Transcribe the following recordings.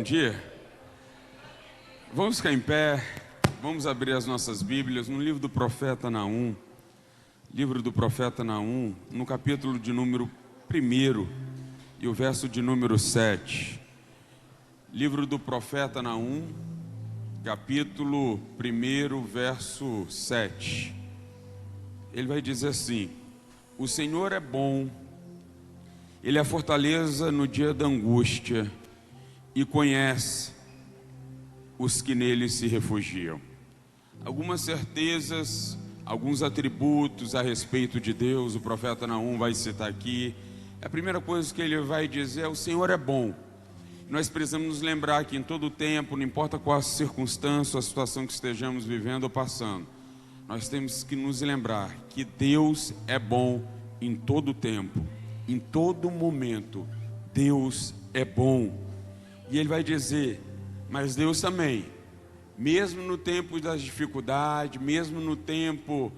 dia. Vamos ficar em pé, vamos abrir as nossas Bíblias no livro do profeta Naum. Livro do profeta Naum, no capítulo de número 1 e o verso de número 7. Livro do profeta Naum, capítulo 1, verso 7. Ele vai dizer assim: o Senhor é bom, Ele é a fortaleza no dia da angústia e conhece os que nele se refugiam. Algumas certezas, alguns atributos a respeito de Deus, o profeta Naum vai citar aqui. A primeira coisa que ele vai dizer é: o Senhor é bom. Nós precisamos nos lembrar que em todo o tempo, não importa qual a circunstância, a situação que estejamos vivendo ou passando, nós temos que nos lembrar que Deus é bom em todo o tempo, em todo momento. Deus é bom. E ele vai dizer: mas Deus também, mesmo no tempo das dificuldades, mesmo no tempo,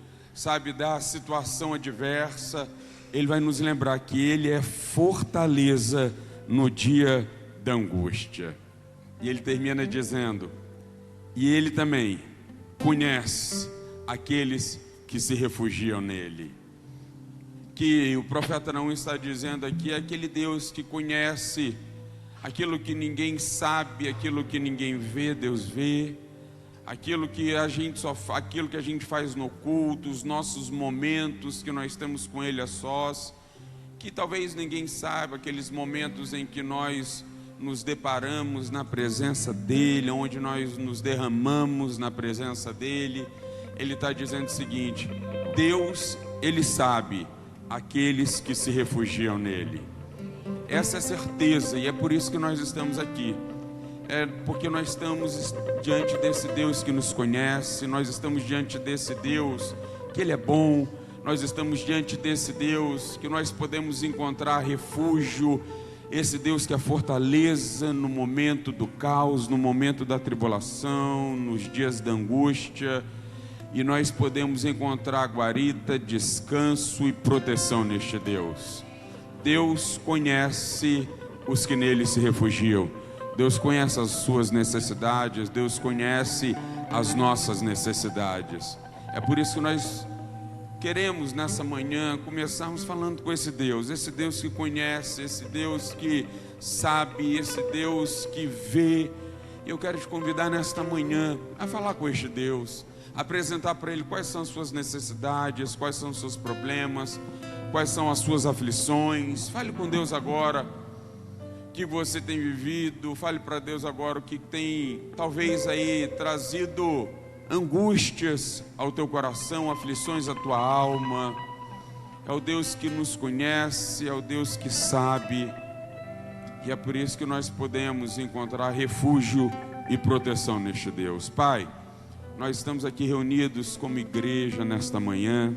da situação adversa, Ele vai nos lembrar que Ele é fortaleza no dia da angústia. E Ele termina dizendo: e Ele também conhece aqueles que se refugiam nele. Que o profeta não está dizendo aqui é aquele Deus que conhece aquilo que ninguém sabe, aquilo que ninguém vê, Deus vê. Aquilo que a gente faz no culto, os nossos momentos que nós temos com Ele a sós, que talvez ninguém saiba, aqueles momentos em que nós nos deparamos na presença dEle, onde nós nos derramamos na presença dEle. Ele está dizendo o seguinte: Deus, Ele sabe aqueles que se refugiam nele. Essa é a certeza, e é por isso que nós estamos aqui. É porque nós estamos diante desse Deus que nos conhece, nós estamos diante desse Deus que Ele é bom, nós estamos diante desse Deus que nós podemos encontrar refúgio, esse Deus que é fortaleza no momento do caos, no momento da tribulação, nos dias da angústia, e nós podemos encontrar guarita, descanso e proteção neste Deus. Deus conhece os que nele se refugiam. Deus conhece as suas necessidades, Deus conhece as nossas necessidades. É por isso que nós queremos nessa manhã começarmos falando com esse Deus que conhece, esse Deus que sabe, esse Deus que vê. Eu quero te convidar nesta manhã a falar com este Deus, apresentar para Ele quais são as suas necessidades, quais são os seus problemas, quais são as suas aflições. Fale com Deus agora que você tem vivido, fale para Deus agora o que tem talvez aí trazido angústias ao teu coração, aflições à tua alma. É o Deus que nos conhece, é o Deus que sabe, e é por isso que nós podemos encontrar refúgio e proteção neste Deus. Pai, nós estamos aqui reunidos como igreja nesta manhã,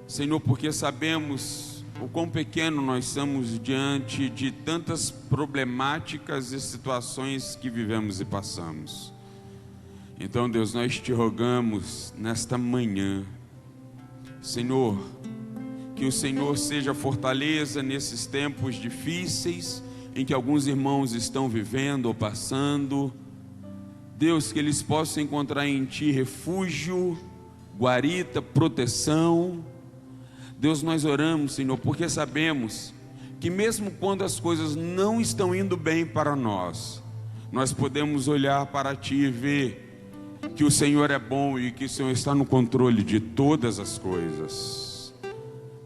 Senhor, porque sabemos o quão pequeno nós somos diante de tantas problemáticas e situações que vivemos e passamos. Então, Deus, nós te rogamos nesta manhã, Senhor, que o Senhor seja fortaleza nesses tempos difíceis em que alguns irmãos estão vivendo ou passando. Deus, que eles possam encontrar em Ti refúgio, guarita, proteção. Deus, nós oramos, Senhor, porque sabemos que mesmo quando as coisas não estão indo bem para nós, nós podemos olhar para Ti e ver que o Senhor é bom e que o Senhor está no controle de todas as coisas.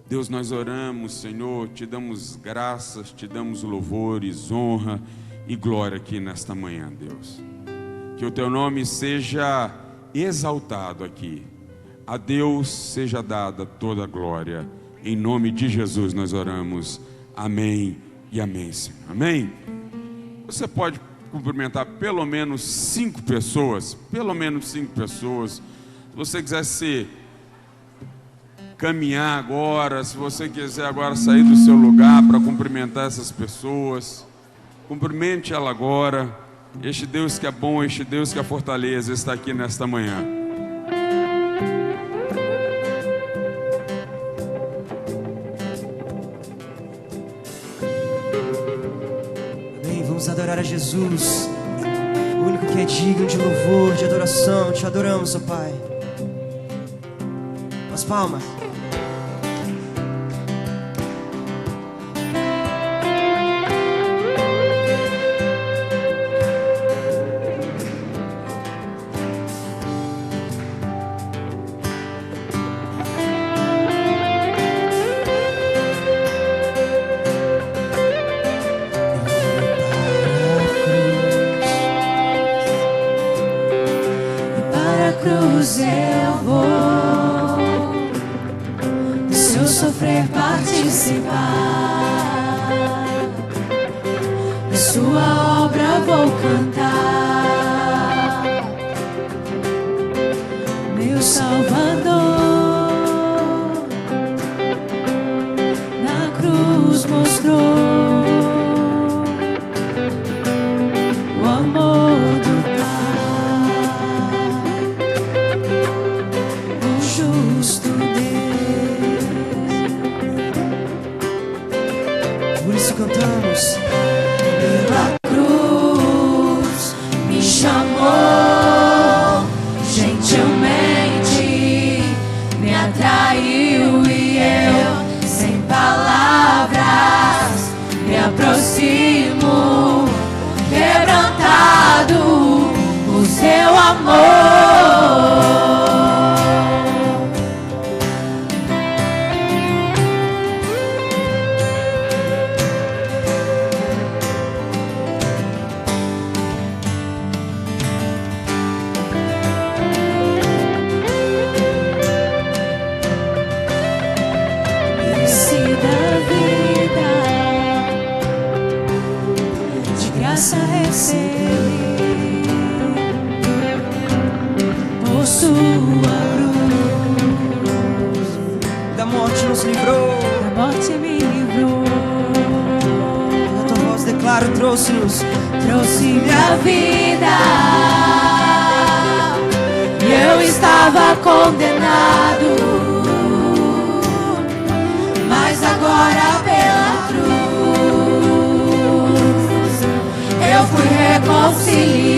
Deus, nós oramos, Senhor, Te damos graças, Te damos louvores, honra e glória aqui nesta manhã, Deus. Que o Teu nome seja exaltado aqui. A Deus seja dada toda a glória. Em nome de Jesus nós oramos. Amém e amém, Senhor. Amém? Você pode cumprimentar pelo menos 5 pessoas. Pelo menos 5 pessoas. Se você quiser caminhar agora, se você quiser agora sair do seu lugar para cumprimentar essas pessoas, cumprimente ela agora. Este Deus que é bom, este Deus que é fortaleza, está aqui nesta manhã. Vamos adorar a Jesus, o único que é digno de louvor, de adoração. Te adoramos, ó Pai. As palmas. Eu vou do seu sofrer participar, da sua obra vou cantar. Meu Salvador na cruz mostrou o amor do justo Deus. Por isso cantamos. Pela cruz me chamou, gentilmente me atraiu e eu, sem palavras, me aproximo, quebrantado por seu amor. Por sua cruz, Da morte nos livrou, da morte me livrou. a tua voz declara, trouxe-me a vida. E eu estava condenado, mas agora pela cruz eu fui reconciliado.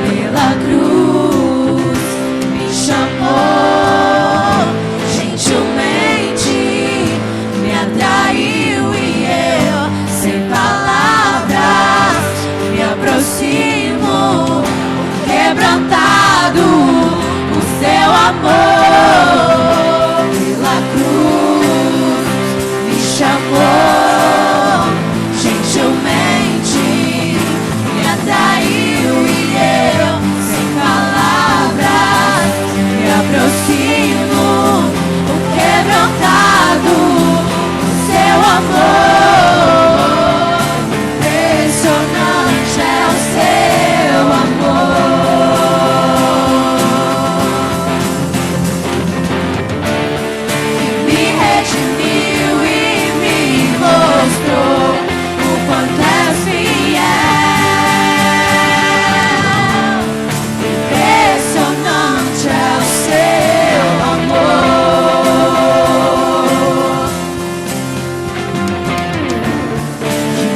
Pela cruz me chamou, gentilmente me atraiu e eu, sem palavras, me aproximo, quebrantado por seu amor. Pela cruz me chamou, gentilmente me atraiu e eu, sem palavras, me aproximo, quebrantado por seu amor. Impressionante é o seu amor, me redimiu e me mostrou o quanto és fiel. Impressionante é o seu amor,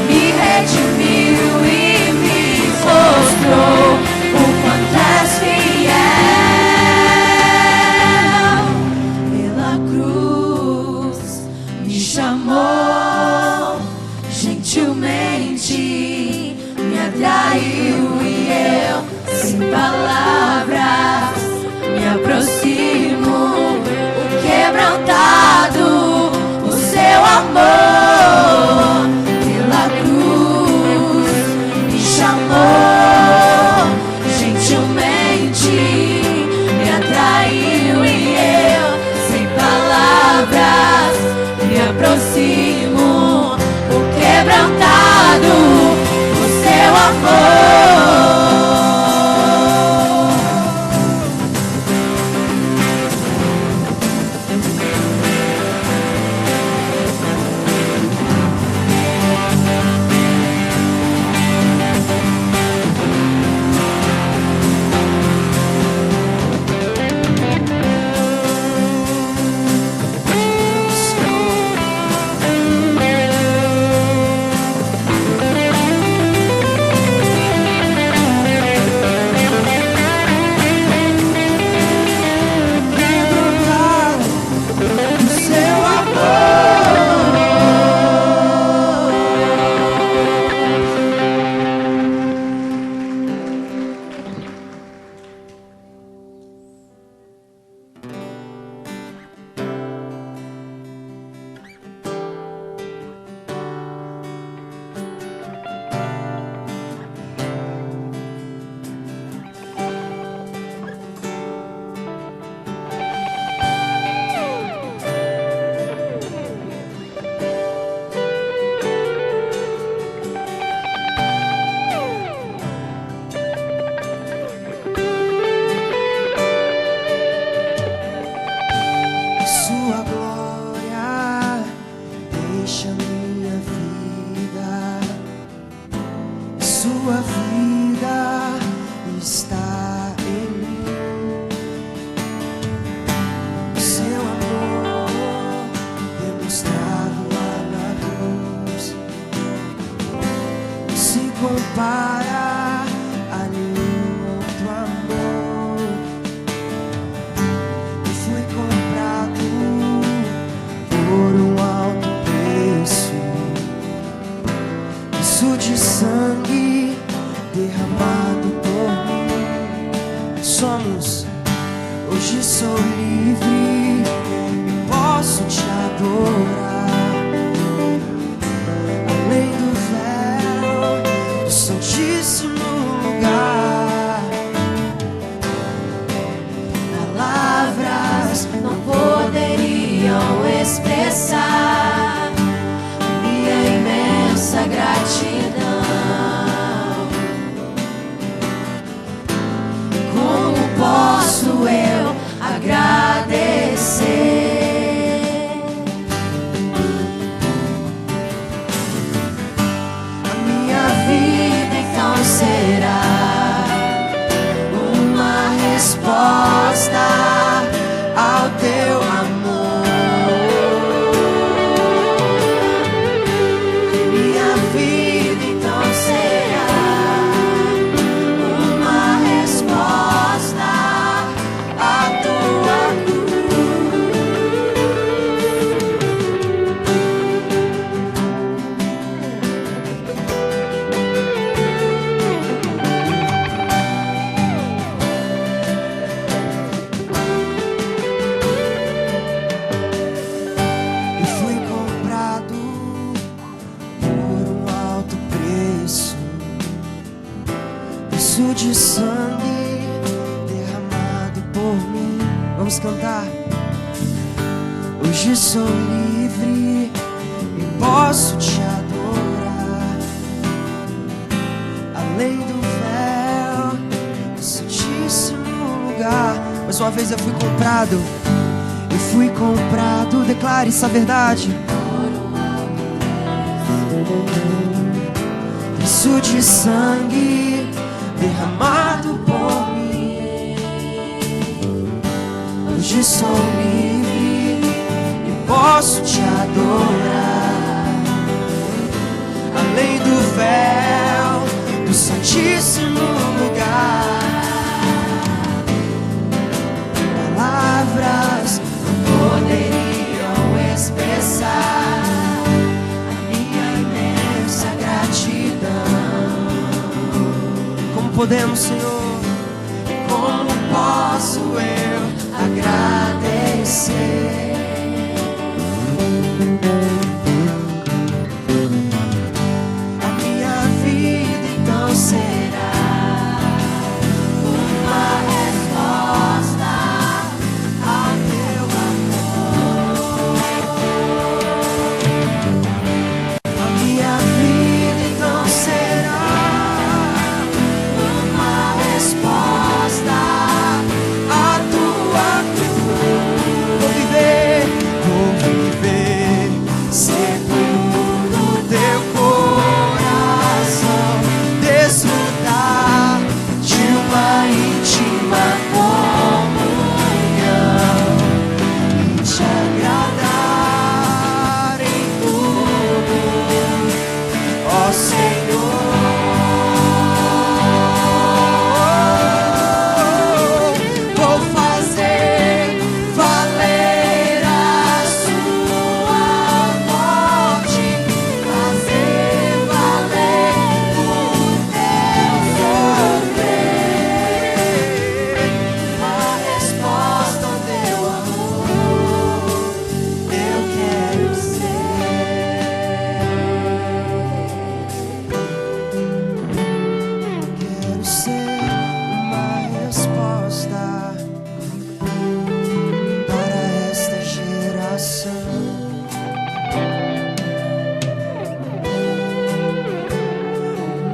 me redimiu e me mostrou o quanto és fiel. Pela cruz me chamou, gentilmente me atraiu e eu, sem palavras, me aproximo, quebrantado o seu amor. Pela cruz me chamou, gentilmente me atraiu e eu, sem palavras, me aproximo, quebrantado o seu amor. deixa minha vida, sua vida está em mim. O seu amor demonstrado lá na cruz não se compara a nenhum outro amor. Eu fui comprado por um alto preço, preço de sangue derramado por mim. Somos, hoje sou livre e posso te adorar. Além do véu do santíssimo lugar, Palavras não poderiam expressar minha imensa gratidão. Como posso eu agradecer? A minha vida então será uma resposta ao teu amor. Minha vida então será uma resposta à tua cruz. eu fui comprado por um alto preço, preço de sangue derramado por mim. Vamos cantar. Hoje sou livre e posso te adorar. Além do véu do santíssimo lugar. Mais uma vez eu fui comprado. Eu fui comprado. Declare essa verdade. Preço de sangue derramado por mim. Hoje sou livre e posso te adorar. Além do véu do santíssimo lugar, palavras não poderiam expressar a minha imensa gratidão. Como podemos, Senhor? Como posso eu agradecer? A minha vida então será uma resposta ao teu amor. A minha vida então será uma resposta à tua cruz. Vou viver segundo teu coração, desfrutar de uma íntima comunhão e te agradar em tudo, ó Senhor. Vou fazer valer a sua morte, fazer valer o teu sofrer, uma resposta ao teu amor. Eu quero ser uma resposta para esta geração.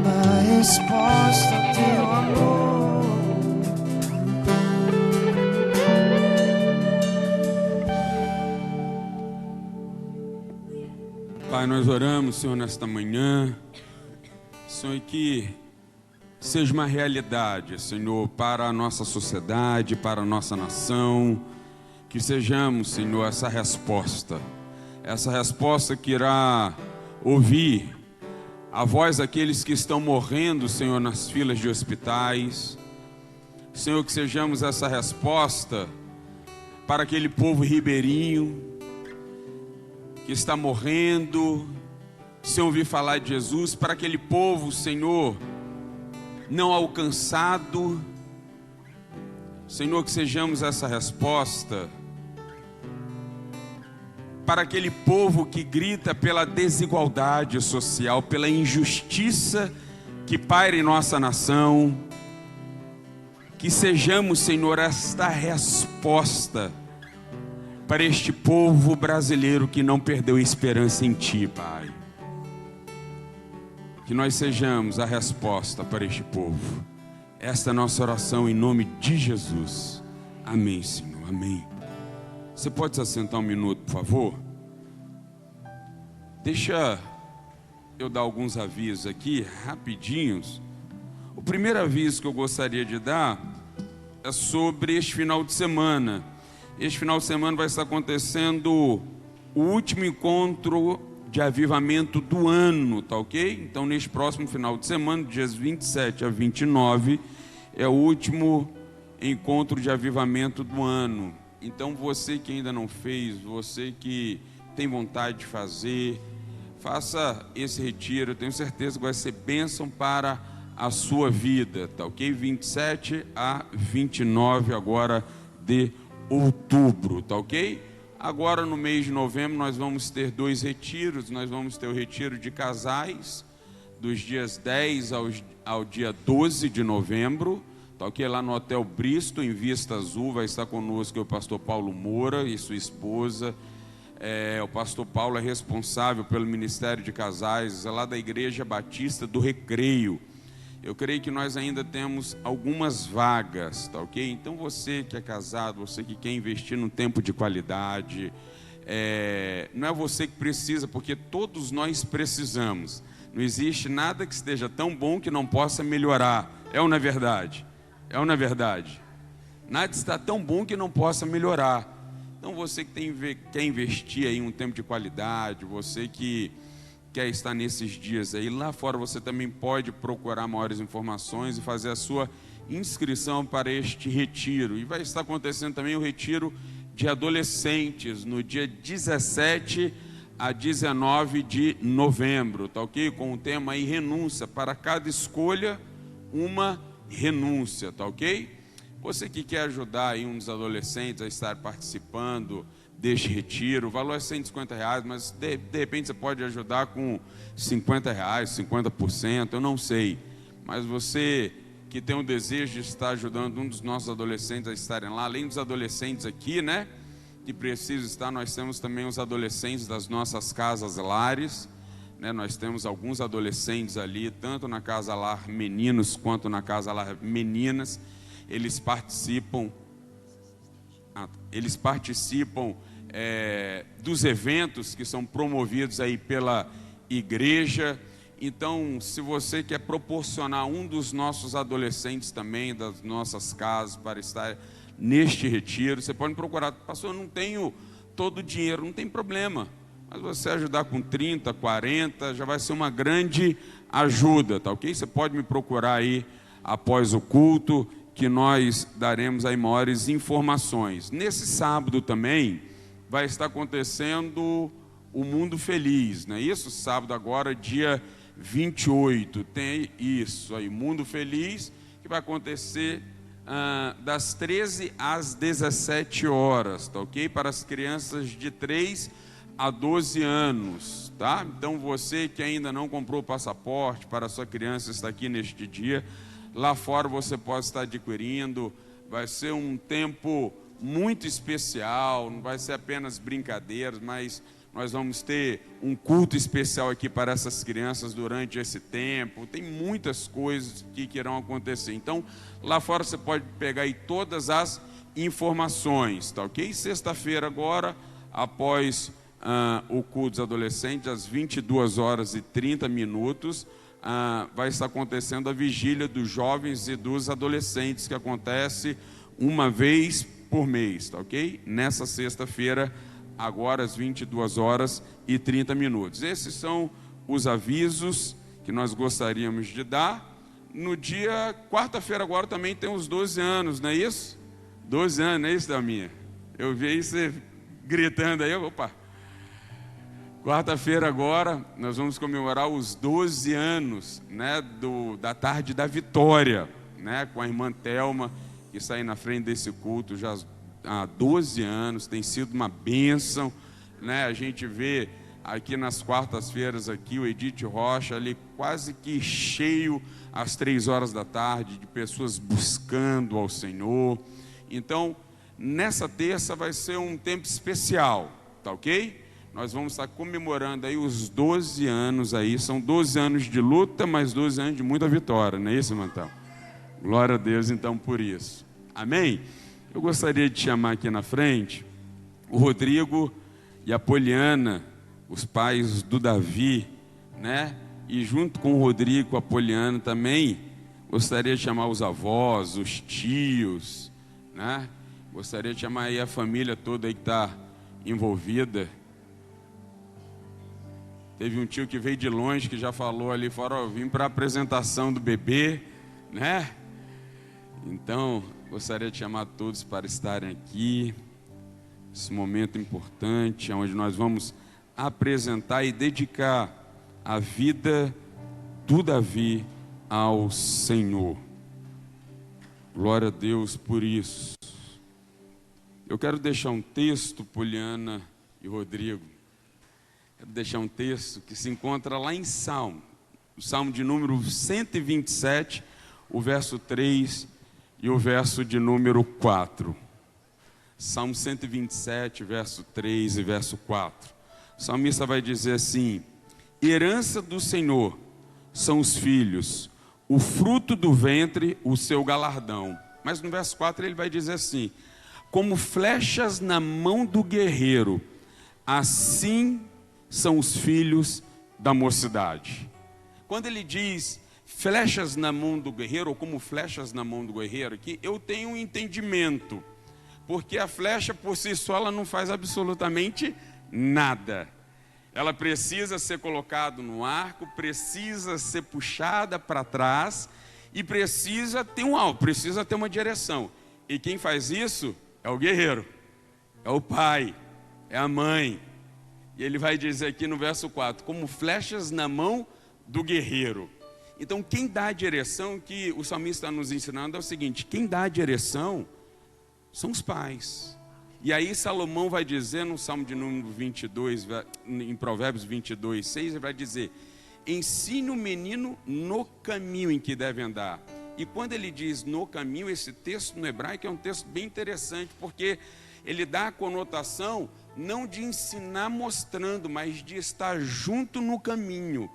Uma resposta ao teu amor. Pai, nós oramos, Senhor, nesta manhã, Senhor, que seja uma realidade, Senhor, para a nossa sociedade, para a nossa nação, que sejamos, Senhor, essa resposta que irá ouvir a voz daqueles que estão morrendo, Senhor, nas filas de hospitais. Senhor, que sejamos essa resposta para aquele povo ribeirinho que está morrendo, sem ouvir falar de Jesus, para aquele povo, Senhor, não alcançado. Senhor, que sejamos essa resposta para aquele povo que grita pela desigualdade social, pela injustiça que paira em nossa nação. Que sejamos, Senhor, esta resposta para este povo brasileiro que não perdeu esperança em Ti, Pai. Que nós sejamos a resposta para este povo. Esta é a nossa oração em nome de Jesus. Amém, Senhor, amém. Você pode se assentar um minuto, por favor? Deixa eu dar alguns avisos aqui, rapidinhos. O primeiro aviso que eu gostaria de dar é sobre este final de semana. Este final de semana vai estar acontecendo o último encontro de avivamento do ano, tá ok? Então, neste próximo final de semana, dias 27 a 29, é o último encontro de avivamento do ano. Então, você que ainda não fez, você que tem vontade de fazer, faça esse retiro. Eu tenho certeza que vai ser bênção para a sua vida, tá ok? 27 a 29 agora de outubro, tá ok? Agora no mês de novembro nós vamos ter 2 retiros. Nós vamos ter o retiro de casais dos dias 10 ao dia 12 de novembro, tá ok? Lá no Hotel Bristo, em Vista Azul, vai estar conosco o pastor Paulo Moura e sua esposa. O pastor Paulo é responsável pelo Ministério de Casais, é lá da Igreja Batista do Recreio. Eu creio que nós ainda temos algumas vagas, tá ok? Então você que é casado, você que quer investir num tempo de qualidade, não é você que precisa, porque todos nós precisamos. Não existe nada que esteja tão bom que não possa melhorar. É ou não é verdade? É ou não é verdade? Nada está tão bom que não possa melhorar. Então você que quer investir aí um tempo de qualidade, você que quer estar nesses dias aí, lá fora você também pode procurar maiores informações e fazer a sua inscrição para este retiro. E vai estar acontecendo também o retiro de adolescentes no dia 17 a 19 de novembro, tá ok? Com o tema aí, renúncia, para cada escolha uma renúncia, tá ok? Você que quer ajudar aí um dos adolescentes a estar participando deste retiro, o valor é R$150, mas de repente você pode ajudar com R$50, 50%, eu não sei. Mas você que tem o desejo de estar ajudando um dos nossos adolescentes a estarem lá, além dos adolescentes aqui, né, que precisam estar, nós temos também os adolescentes das nossas casas lares, né, nós temos alguns adolescentes ali, tanto na casa lar meninos quanto na casa lar meninas. Eles participam dos eventos que são promovidos aí pela igreja. Então, se você quer proporcionar um dos nossos adolescentes também, das nossas casas, para estar neste retiro, você pode me procurar. Pastor, eu não tenho todo o dinheiro, não tem problema, mas você ajudar com 30, 40, já vai ser uma grande ajuda, tá ok? Você pode me procurar aí após o culto, que nós daremos aí maiores informações. Nesse sábado também vai estar acontecendo o Mundo Feliz, não é isso? Sábado agora, dia 28, tem isso aí, Mundo Feliz, que vai acontecer das 13 às 17 horas, tá ok? Para as crianças de 3 a 12 anos, tá? Então você que ainda não comprou o passaporte para a sua criança estar aqui neste dia, lá fora você pode estar adquirindo. Vai ser um tempo muito especial, não vai ser apenas brincadeiras, mas nós vamos ter um culto especial aqui para essas crianças durante esse tempo. Tem muitas coisas que irão acontecer. Então, lá fora você pode pegar aí todas as informações, tá ok? Sexta-feira agora, após o culto dos adolescentes, às 22h30, vai estar acontecendo a vigília dos jovens e dos adolescentes, que acontece uma vez por mês, tá ok? Nessa sexta-feira, agora às 22h30. Esses são os avisos que nós gostaríamos de dar. No dia, quarta-feira agora também tem os 12 anos, não é isso? 12 anos, não é isso, Dalminha? Eu vi aí você gritando aí, opa. Quarta-feira agora, nós vamos comemorar os 12 anos, né, da Tarde da Vitória, né, com a irmã Thelma, que está aí na frente desse culto já há 12 anos, tem sido uma bênção, né, a gente vê aqui nas quartas-feiras aqui o Edith Rocha ali quase que cheio às 3 horas da tarde, de pessoas buscando ao Senhor. Então, nessa terça vai ser um tempo especial, tá ok? Nós vamos estar comemorando aí os 12 anos aí, são 12 anos de luta, mas 12 anos de muita vitória, não é isso, Mantão? Glória a Deus, então, por isso. Amém? Eu gostaria de chamar aqui na frente o Rodrigo e a Poliana, os pais do Davi, né? E junto com o Rodrigo, a Poliana também, gostaria de chamar os avós, os tios, né? Gostaria de chamar aí a família toda aí que está envolvida. Teve um tio que veio de longe, que já falou ali fora, eu vim para a apresentação do bebê, né? Então, gostaria de chamar todos para estarem aqui, esse momento importante, onde nós vamos apresentar e dedicar a vida do Davi ao Senhor. Glória a Deus por isso. Eu quero deixar um texto, Poliana e Rodrigo. Quero deixar um texto que se encontra lá em Salmo, o Salmo de número 127, o verso 3 e o verso de número 4. Salmo 127, verso 3 e verso 4. O salmista vai dizer assim: herança do Senhor são os filhos, o fruto do ventre, o seu galardão. Mas no verso 4 ele vai dizer assim: como flechas na mão do guerreiro, assim são os filhos da mocidade. Quando ele diz flechas na mão do guerreiro, ou como flechas na mão do guerreiro aqui, eu tenho um entendimento, porque a flecha por si só ela não faz absolutamente nada. Ela precisa ser colocada no arco, precisa ser puxada para trás e precisa ter um alvo, precisa ter uma direção. E quem faz isso é o guerreiro, é o pai, é a mãe. E ele vai dizer aqui no verso 4, como flechas na mão do guerreiro. Então quem dá a direção, que o salmista está nos ensinando, é o seguinte: quem dá a direção são os pais. E aí Salomão vai dizer no Salmo de número 22, em Provérbios 22, 6, ele vai dizer: ensine o menino no caminho em que deve andar. E quando ele diz no caminho, esse texto no hebraico é um texto bem interessante, porque ele dá a conotação não de ensinar mostrando, mas de estar junto no caminho.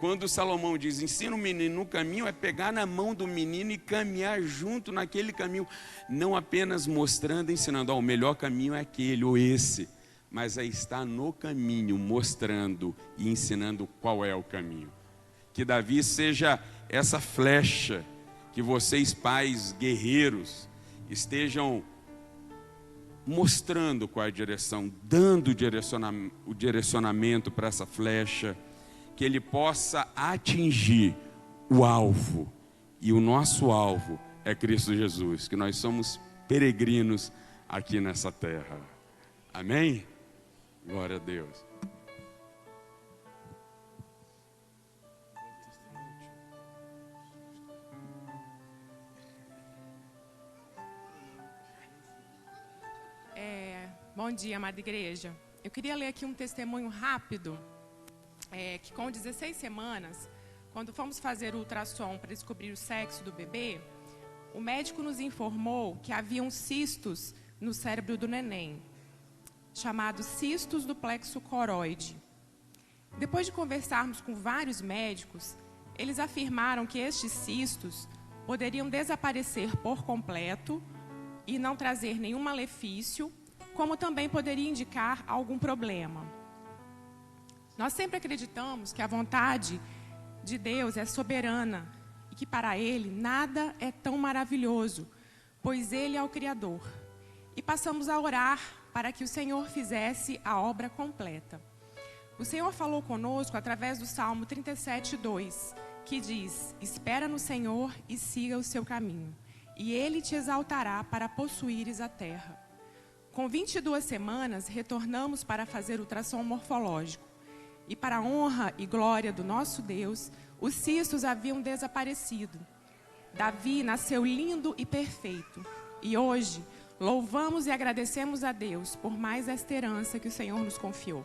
Quando Salomão diz ensina o menino no caminho, é pegar na mão do menino e caminhar junto naquele caminho, não apenas mostrando, ensinando, o melhor caminho é aquele ou esse, mas é estar no caminho, mostrando e ensinando qual é o caminho. Que Davi seja essa flecha, que vocês pais guerreiros estejam mostrando qual é a direção, dando o direcionamento para essa flecha, que ele possa atingir o alvo, e o nosso alvo é Cristo Jesus, que nós somos peregrinos aqui nessa terra. Amém? Glória a Deus. Bom dia, amada igreja. Eu queria ler aqui um testemunho rápido, que com 16 semanas, quando fomos fazer o ultrassom para descobrir o sexo do bebê, o médico nos informou que haviam cistos no cérebro do neném, chamados cistos do plexo coroide. Depois de conversarmos com vários médicos, eles afirmaram que estes cistos poderiam desaparecer por completo e não trazer nenhum malefício, como também poderia indicar algum problema. Nós sempre acreditamos que a vontade de Deus é soberana e que para Ele nada é tão maravilhoso, pois Ele é o Criador. E passamos a orar para que o Senhor fizesse a obra completa. O Senhor falou conosco através do Salmo 37:2, que diz: espera no Senhor e siga o seu caminho, e Ele te exaltará para possuíres a terra. Com 22 semanas, retornamos para fazer ultrassom morfológico. E para a honra e glória do nosso Deus, os cistos haviam desaparecido. Davi nasceu lindo e perfeito. E hoje, louvamos e agradecemos a Deus por mais esta herança que o Senhor nos confiou.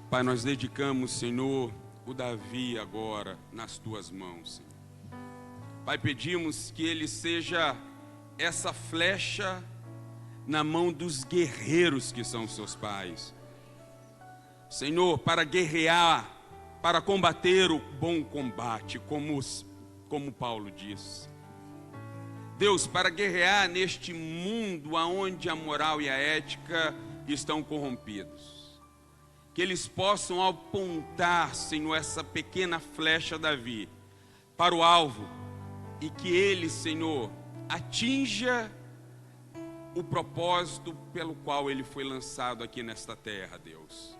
Pai, nós dedicamos, Senhor, o Davi agora nas tuas mãos, Senhor. Pai, pedimos que ele seja essa flecha na mão dos guerreiros que são seus pais. Senhor, para guerrear, para combater o bom combate, como Paulo diz. Deus, para guerrear neste mundo onde a moral e a ética estão corrompidos. Que eles possam apontar, Senhor, essa pequena flecha Davi para o alvo e que ele, Senhor, atinja o propósito pelo qual ele foi lançado aqui nesta terra, Deus.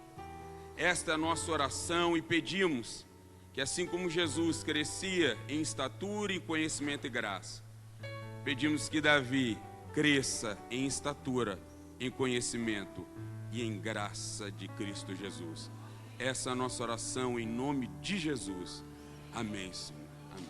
Esta é a nossa oração e pedimos que assim como Jesus crescia em estatura e conhecimento e graça, pedimos que Davi cresça em estatura, em conhecimento e em graça de Cristo Jesus. Essa é a nossa oração em nome de Jesus. Amém, Senhor. Amém.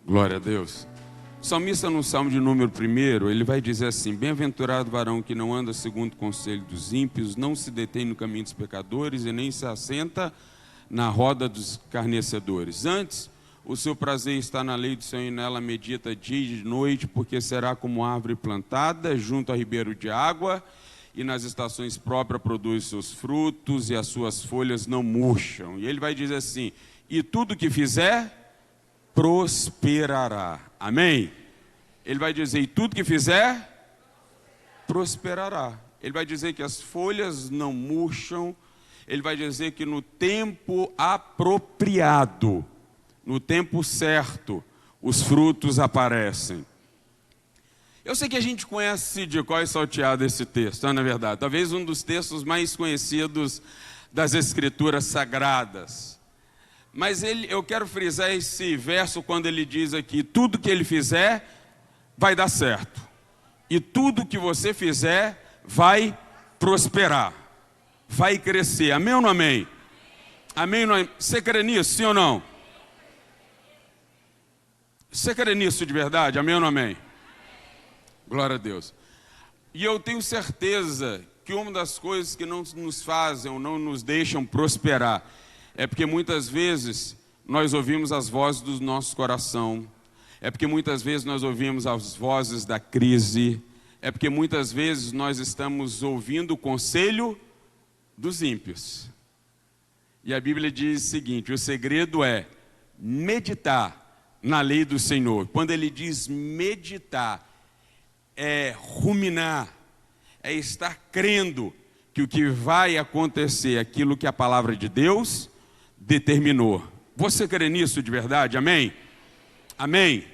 Glória a Deus. O salmista no Salmo de número 1, ele vai dizer assim: bem-aventurado o varão que não anda segundo o conselho dos ímpios, não se detém no caminho dos pecadores e nem se assenta na roda dos escarnecedores. Antes, o seu prazer está na lei do Senhor e nela medita dia e de noite, porque será como árvore plantada junto a ribeiro de água e nas estações próprias produz seus frutos e as suas folhas não murcham. E ele vai dizer assim: e tudo que fizer prosperará. Amém? Ele vai dizer, e tudo que fizer, prosperará. Ele vai dizer que as folhas não murcham. Ele vai dizer que no tempo apropriado, no tempo certo, os frutos aparecem. Eu sei que a gente conhece de cor e salteado esse texto, não é verdade? Talvez um dos textos mais conhecidos das Escrituras Sagradas. Mas eu quero frisar esse verso quando ele diz aqui: tudo que ele fizer vai dar certo. E tudo que você fizer vai prosperar. Vai crescer. Amém ou não amém? Amém ou não amém? Você crê nisso, sim ou não? Você crê nisso de verdade? Amém ou não amém? Glória a Deus. E eu tenho certeza que uma das coisas que não nos fazem ou não nos deixam prosperar é porque muitas vezes nós ouvimos as vozes do nosso coração. É porque muitas vezes nós ouvimos as vozes da crise. É porque muitas vezes nós estamos ouvindo o conselho dos ímpios. E a Bíblia diz o seguinte: o segredo é meditar na lei do Senhor. Quando ele diz meditar, é ruminar, é estar crendo que o que vai acontecer é aquilo que a palavra de Deus determinou. Você crê nisso de verdade? Amém? Amém?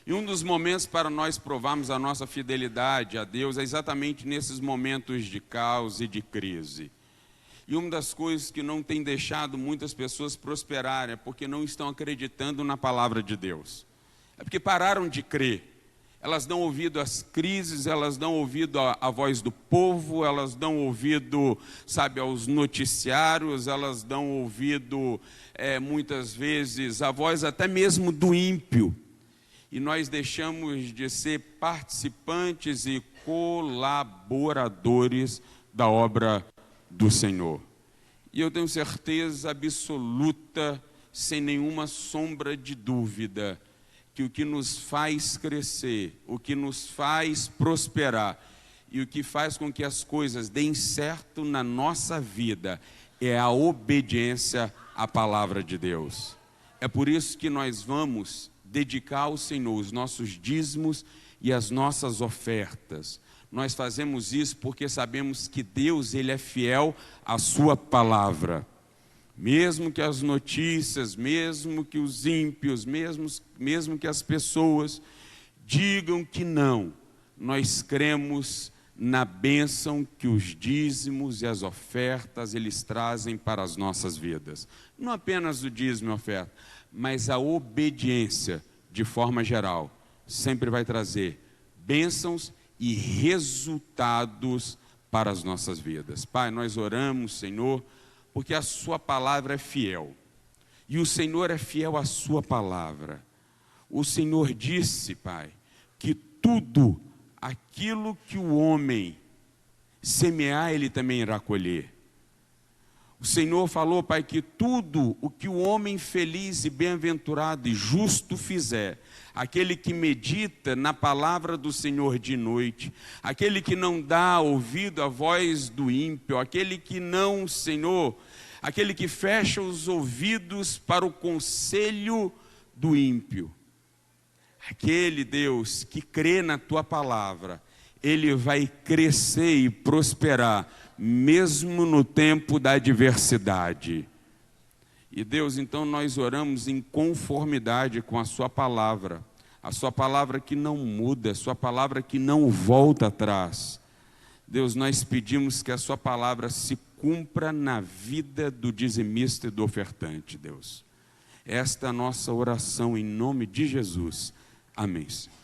E um dos momentos para nós provarmos a nossa fidelidade a Deus é exatamente nesses momentos de caos e de crise. E uma das coisas que não tem deixado muitas pessoas prosperarem é porque não estão acreditando na palavra de Deus. É porque pararam de crer. Elas dão ouvido às crises, elas dão ouvido à voz do povo, elas dão ouvido, sabe, aos noticiários, elas dão ouvido, muitas vezes, à voz até mesmo do ímpio. E nós deixamos de ser participantes e colaboradores da obra do Senhor. E eu tenho certeza absoluta, sem nenhuma sombra de dúvida, que o que nos faz crescer, o que nos faz prosperar e o que faz com que as coisas deem certo na nossa vida é a obediência à palavra de Deus. É por isso que nós vamos dedicar ao Senhor os nossos dízimos e as nossas ofertas. Nós fazemos isso porque sabemos que Deus, Ele é fiel à sua palavra. Mesmo que as notícias, mesmo que os ímpios, mesmo que as pessoas digam que não, nós cremos na bênção que os dízimos e as ofertas eles trazem para as nossas vidas. Não apenas o dízimo e a oferta, mas a obediência, de forma geral, sempre vai trazer bênçãos e resultados para as nossas vidas. Pai, nós oramos, Senhor, porque a sua palavra é fiel. E o Senhor é fiel à sua palavra. O Senhor disse, Pai, que tudo aquilo que o homem semear, ele também irá colher. O Senhor falou, Pai, que tudo o que o homem feliz e bem-aventurado e justo fizer, aquele que medita na palavra do Senhor de noite, aquele que não dá ouvido à voz do ímpio, aquele que não, Senhor, aquele que fecha os ouvidos para o conselho do ímpio, aquele, Deus, que crê na tua palavra, ele vai crescer e prosperar, mesmo no tempo da adversidade. E Deus, então nós oramos em conformidade com a sua palavra que não muda, a sua palavra que não volta atrás. Deus, nós pedimos que a sua palavra se cumpra na vida do dizimista e do ofertante, Deus. Esta é a nossa oração em nome de Jesus. Amém, Senhor.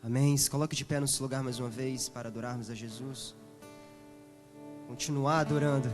Amém. Se coloque de pé no seu lugar mais uma vez para adorarmos a Jesus. Continuar adorando.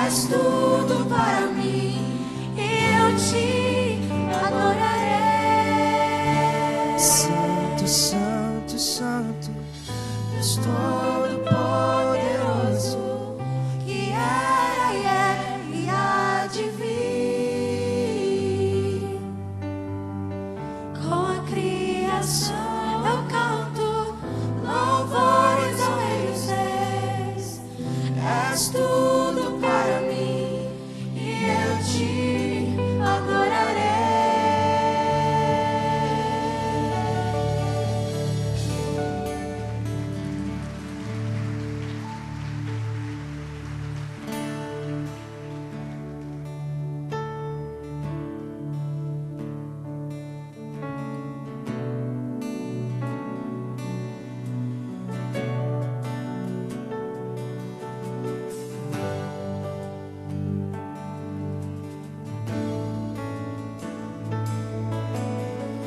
és tudo para mim e eu te adorarei. Santo, santo, santo, Deus Todo-Poderoso, Que era e é e há de vir. Com a criação eu canto louvores ao Rei dos Reis. És tudo para mim e eu te adorarei.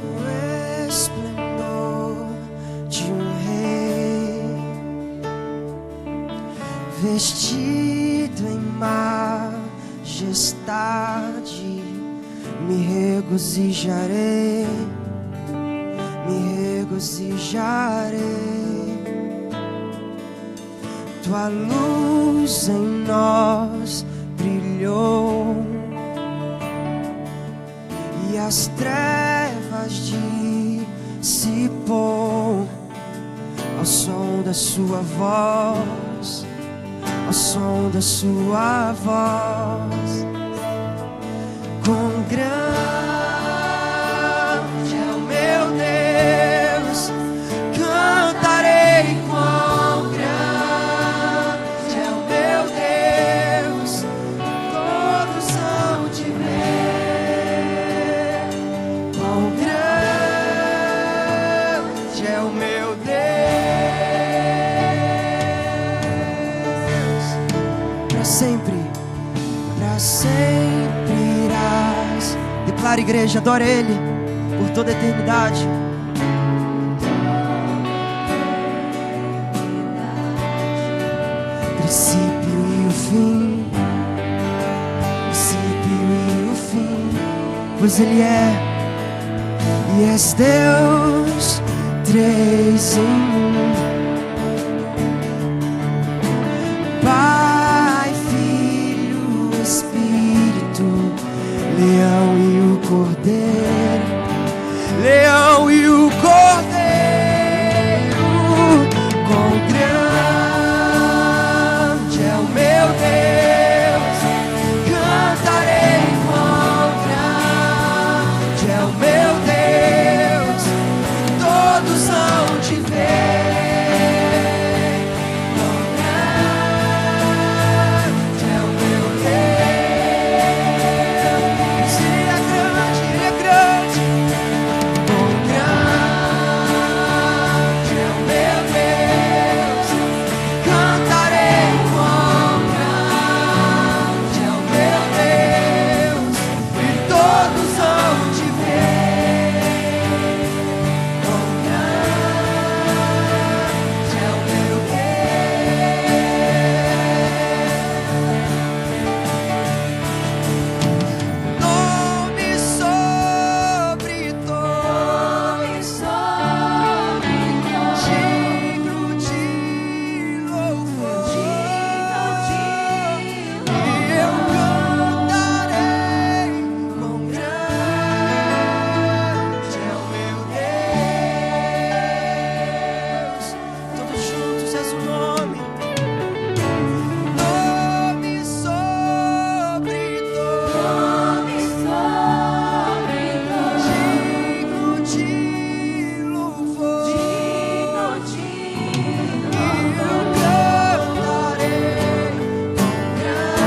o esplendor de um rei, vestido em majestade, me regozijarei, me regozijarei. Tua luz em nós brilhou e as trevas dissipou ao som da sua voz, ao som da sua voz. Quão grande é o meu Deus, cantarei. Quão grande é o meu Deus, todos hão de ver. Quão grande é o meu Deus, para sempre irás. Declara, igreja, adora Ele por toda a eternidade. Princípio e o fim, princípio e o fim, pois Ele é e és Deus, três em um. Pai, Filho, Espírito, leão e o cordeiro, leão e o cordeiro. Quão grande é o meu Deus, cantarei. Quão grande é o meu Deus, todos hão de ver. Quão grande é o meu Deus, Ele é grande, Ele é grande. Quão grande é o meu Deus, cantarei. Quão grande é o meu Deus, e todos hão de ver. Quão grande é o meu Deus. Nome sobre todo, digno de louvor. E eu cantarei. Quão grande é o meu Deus. Todos juntos és o nome. Nome sobre todo, digno de louvor. E eu cantarei. Quão grande.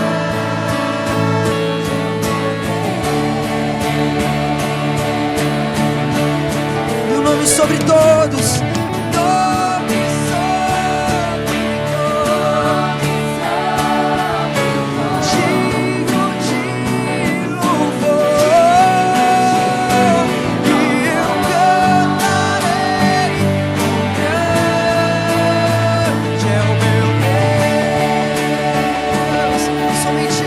E o nome sobre todos. Nome sobre todos, digno de louvor. E eu cantarei. Quão grande é o meu Deus, somente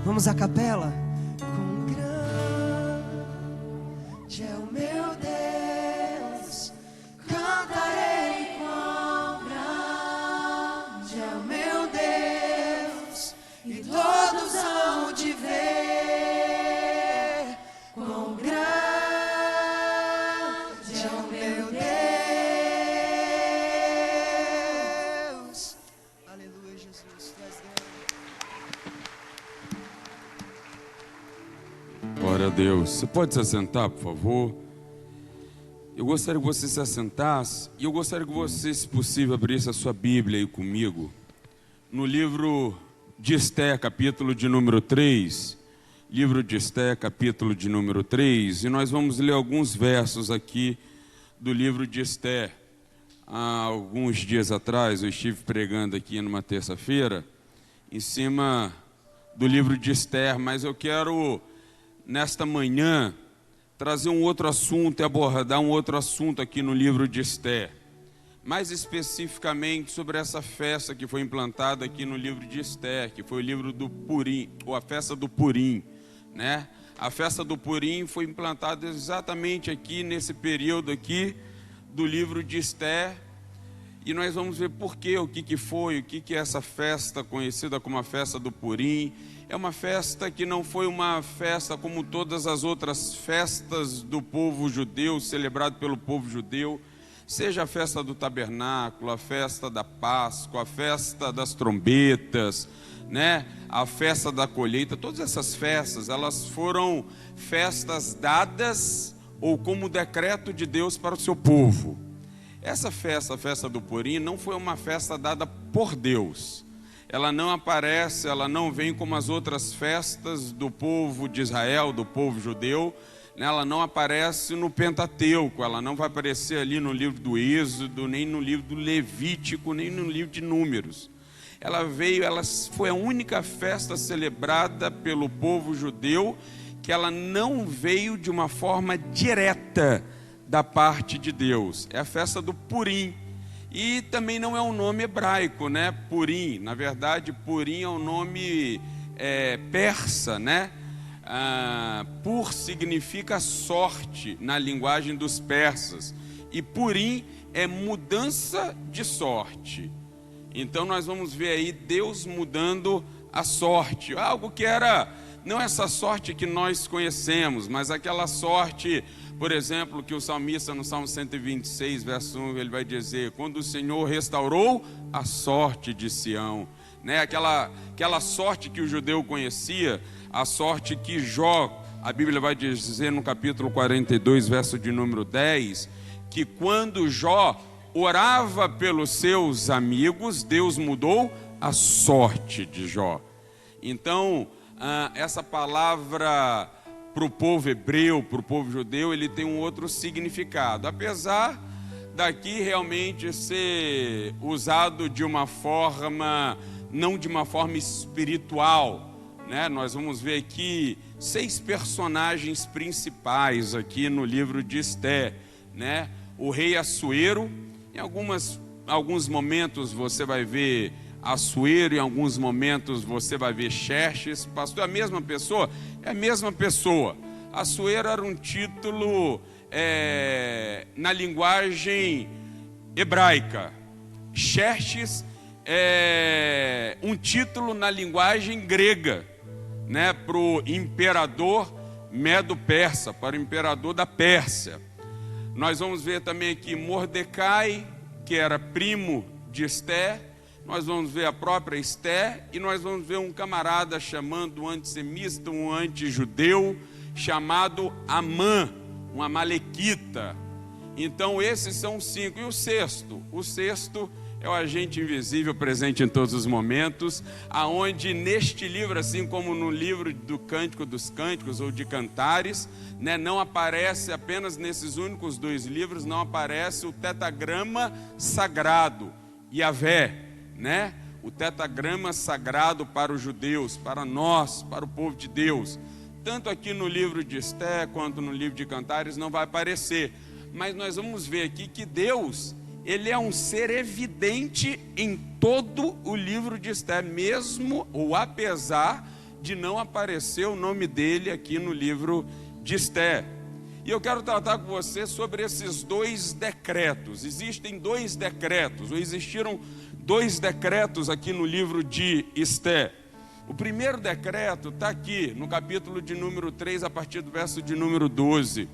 Vamos à capela. Quão grande é o meu Deus, cantarei quão grande é o meu Deus, e todos hão de ver quão grande é o meu Deus. Aleluia, Jesus, tu és grande. Glória a Deus. Você pode se assentar, por favor? Eu gostaria que você se assentasse e eu gostaria que você, se possível, abrisse a sua Bíblia aí comigo. No livro de Esté, capítulo de número 3. Livro de Esté, capítulo de número 3. E nós vamos ler alguns versos aqui do livro de Esté. Há alguns dias atrás eu estive pregando aqui numa terça-feira em cima do livro de Esther, mas eu quero, nesta manhã, trazer um outro assunto e abordar um outro assunto aqui no livro de Esther. Mais especificamente sobre essa festa que foi implantada aqui no livro de Esther, que foi o livro do Purim, ou a festa do Purim, né? A festa do Purim foi implantada exatamente aqui, nesse período aqui do livro de Esther, e nós vamos ver por quê, o que foi, o que é essa festa conhecida como a festa do Purim. É uma festa que não foi uma festa como todas as outras festas do povo judeu, celebrado pelo povo judeu, seja a festa do tabernáculo, a festa da Páscoa, a festa das trombetas, né? A festa da colheita. Todas essas festas, elas foram festas dadas ou como decreto de Deus para o seu povo. Essa festa, a festa do Purim, não foi uma festa dada por Deus. Ela não aparece, ela não vem como as outras festas do povo de Israel, do povo judeu, né? Ela não aparece no Pentateuco, ela não vai aparecer ali no livro do Êxodo, nem no livro do Levítico, nem no livro de Números. Ela foi a única festa celebrada pelo povo judeu que ela não veio de uma forma direta da parte de Deus. É a festa do Purim. E também não é um nome hebraico, né? Purim, na verdade, Purim é um nome persa, né? Pur significa sorte na linguagem dos persas. E Purim é mudança de sorte. Então nós vamos ver aí Deus mudando a sorte. Algo que era, não essa sorte que nós conhecemos, mas aquela sorte, por exemplo, que o salmista no Salmo 126, verso 1, ele vai dizer: quando o Senhor restaurou a sorte de Sião, né? Aquela sorte que o judeu conhecia, a sorte que Jó, a Bíblia vai dizer no capítulo 42, verso de número 10, que quando Jó orava pelos seus amigos, Deus mudou a sorte de Jó. Então, essa palavra para o povo hebreu, para o povo judeu, ele tem um outro significado. Apesar daqui realmente ser usado de uma forma, não de uma forma espiritual, né? Nós vamos ver aqui 6 personagens principais aqui no livro de Esther, né? O rei Assuero, em alguns momentos você vai ver Assuero, em alguns momentos você vai ver Xerxes. Pastor, é a mesma pessoa? É a mesma pessoa. Assuero era um título na linguagem hebraica. Xerxes é um título na linguagem grega, né, para o imperador Medo-Persa, para o imperador da Pérsia. Nós vamos ver também aqui Mordecai, que era primo de Esther. Nós vamos ver a própria Esther e nós vamos ver um camarada chamando um antissemita, um antijudeu, chamado Amã, um amalequita. Então esses são os 5. E o sexto? O sexto é o agente invisível presente em todos os momentos, aonde neste livro, assim como no livro do Cântico dos Cânticos ou de Cantares, né, não aparece, apenas nesses únicos 2 livros, não aparece o tetragrama sagrado, Yahvé, né? O tetragrama sagrado para os judeus, para nós, para o povo de Deus. Tanto aqui no livro de Esther quanto no livro de Cantares não vai aparecer. Mas nós vamos ver aqui que Deus, ele é um ser evidente em todo o livro de Esther, mesmo ou apesar de não aparecer o nome dele aqui no livro de Esté. E eu quero tratar com você sobre esses 2 decretos. Existem 2 decretos, ou existiram 2 decretos aqui no livro de Esté. O primeiro decreto está aqui no capítulo de número 3, a partir do verso de número 12,